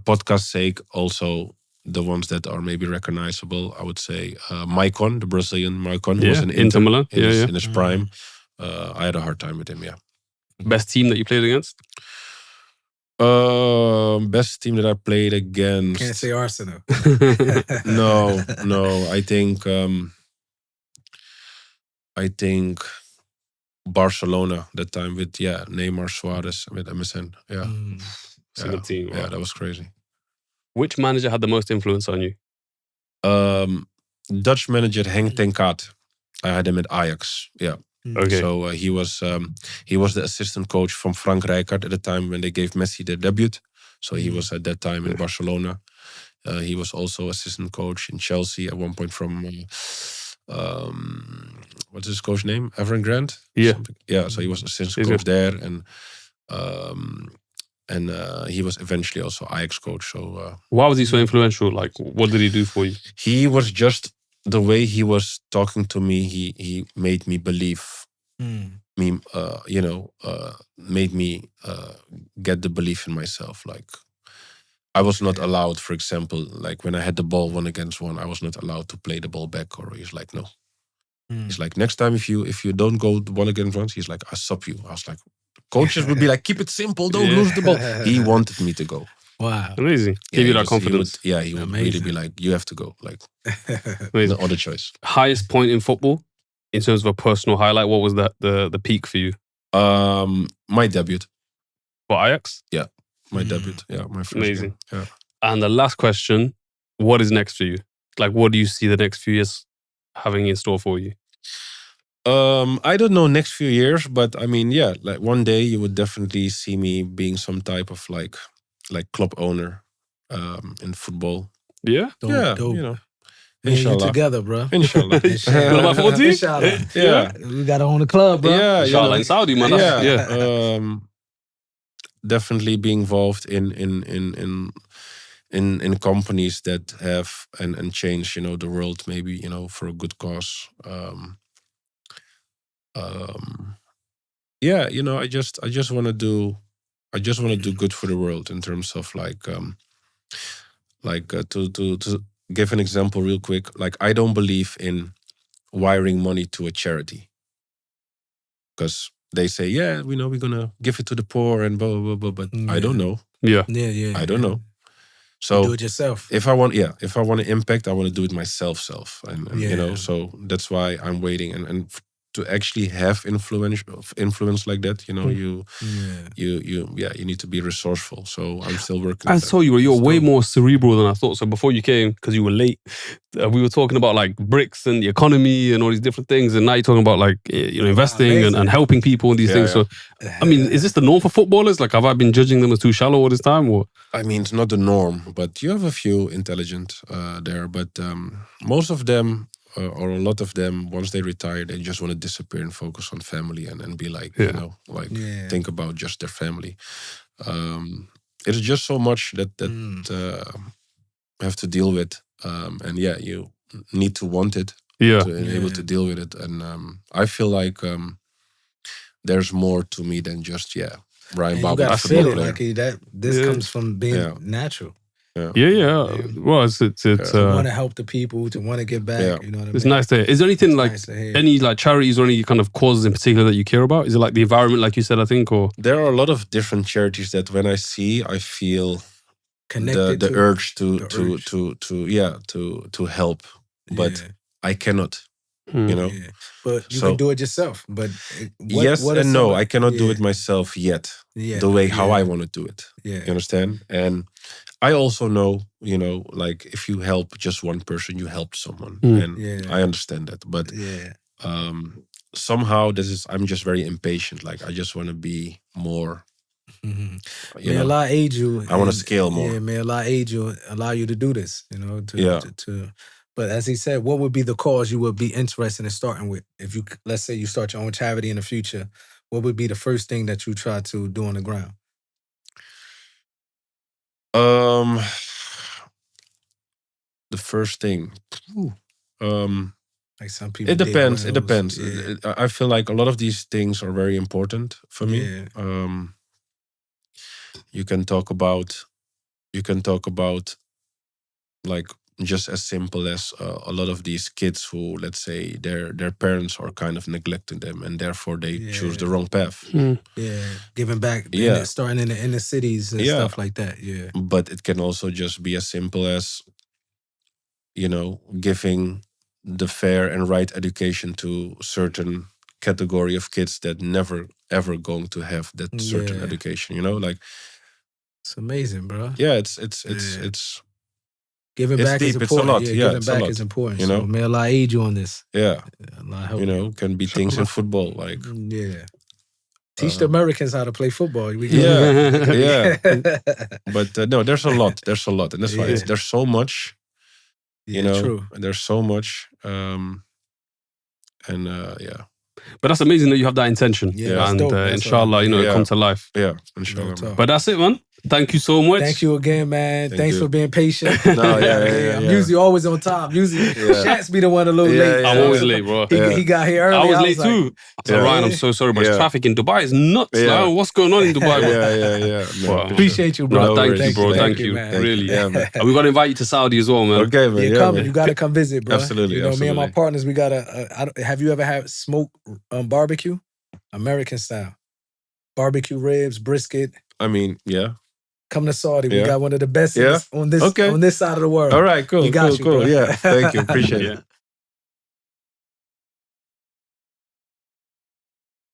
podcast's sake, also the ones that are maybe recognizable, I would say Maicon, the Brazilian Maicon, who was in Inter Milan in his prime. I had a hard time with him. Yeah. Best team that you played against? Best team that I played against. Can't say Arsenal. No. I think Barcelona that time with Neymar, Suarez, with MSN. Yeah. It's a good team. Yeah, that was crazy. Which manager had the most influence on you? Dutch manager Henk ten Kaat. I had him at Ajax. Yeah. Okay. So he was the assistant coach from Frank Rijkaard at the time when they gave Messi their debut. So he was at that time in Barcelona. He was also assistant coach in Chelsea at one point from what's his coach name? Everton Grant. Yeah. So he was assistant coach there, and he was eventually also Ajax coach. So why was he so influential? Like, what did he do for you? He was just the way he was talking to me. He made me believe. Me, made me get the belief in myself. Like, I was not allowed, for example, like when I had the ball 1-against-1, I was not allowed to play the ball back. Or he's like, no. He's like, next time if you don't go 1-against-1, he's like, I'll stop you. I was like, coaches would be like, keep it simple, don't lose the ball. He wanted me to go. Wow. Amazing. Give you that confidence. He would really be like, you have to go. Like, no other choice. Highest point in football in terms of a personal highlight, what was the peak for you? My debut. For Ajax? Yeah, my debut. Yeah, my first Amazing. game. Yeah. And the last question, what is next for you? Like, what do you see the next few years having in store for you? I don't know next few years, but I mean, like one day you would definitely see me being some type of like club owner in football. Yeah? Dope. Inshallah. Together, bro. Inshallah. Inshallah. Yeah. We got to own the club, bro. Yeah. Inshallah in Saudi, man. Definitely be involved in companies that have and change, the world maybe, for a good cause. I just want to do good for the world in terms of to give an example real quick. Like, I don't believe in wiring money to a charity, because they say, we're gonna give it to the poor and blah blah blah, but I don't know. Yeah. I don't know. So do it yourself. If I want to impact, I want to do it myself. And you know, so that's why I'm waiting. And to actually have influence like that, you know, you need to be resourceful. So I'm still working. I saw you're way more cerebral than I thought. So before you came, because you were late, we were talking about like bricks and the economy and all these different things, and now you're talking about like investing and helping people and these things. So I mean, is this the norm for footballers? Like, have I been judging them as too shallow all this time? Or I mean, it's not the norm, but you have a few intelligent there. But most of them, or a lot of them, once they retire, they just want to disappear and focus on family and be like, you know, like think about just their family. It's just so much that have to deal with, and you need to want it, to be able to deal with it. And I feel like there's more to me than just Ryan Babel. You gotta feel it like this comes from being natural. Well, it's to want to help the people, to want to give back. You know what I mean? It's nice to hear. Is there anything any like charities or any kind of causes in particular that you care about? Is it like the environment, like you said, I think, or there are a lot of different charities that when I see, I feel connected the urge to help, but I cannot. You know, but you can do it yourself. But I cannot do it myself yet. The way how I want to do it. You understand? And I also know, you know, like if you help just one person, you help someone, and I understand that. But somehow I'm just very impatient. Like I just want to be more. May Allah aid you. I want to scale more. Yeah, may Allah aid you, allow you to do this. You know, to. But as he said, what would be the cause you would be interested in starting with? If you, let's say you start your own charity in the future, what would be the first thing that you try to do on the ground? The first thing. Like some people. It depends. It depends. I feel like a lot of these things are very important for me. You can talk about like just as simple as a lot of these kids who, let's say, their parents are kind of neglecting them, and therefore they choose the wrong path. Giving back, starting in the inner cities and stuff like that. But it can also just be as simple as, you know, giving the fair and right education to certain category of kids that never ever going to have that certain education. You know, like it's amazing, bro. It's giving back deep. is important. It's a lot. Giving back is important. You know, so may Allah aid you on this. Allah help you know, can be things in football like teach the Americans how to play football. But no, there's a lot. And that's why there's so much. You know, true. There's so much. But that's amazing that you have that intention. And inshallah, you know, it comes to life. Inshallah. But that's it, man. Thank you so much. Thank you again, man. Thanks for being patient. I'm usually always on time. Usually Shats be the one a little late. I'm always late, bro. He got here early. I was late too. So Ryan, I'm so sorry, but traffic in Dubai is nuts. Now. What's going on in Dubai? No, appreciate you, bro. Thank you, man. Really. And we got to invite you to Saudi as well, man. Okay, man. Coming. You got to come visit, bro. Absolutely. You know, me and my partners, we got to. Have you ever had smoked barbecue, American style, barbecue ribs, brisket? I mean, Come to Saudi. We got one of the best on this side of the world. All right, cool. We got you, cool. Bro. Yeah, thank you. Appreciate it.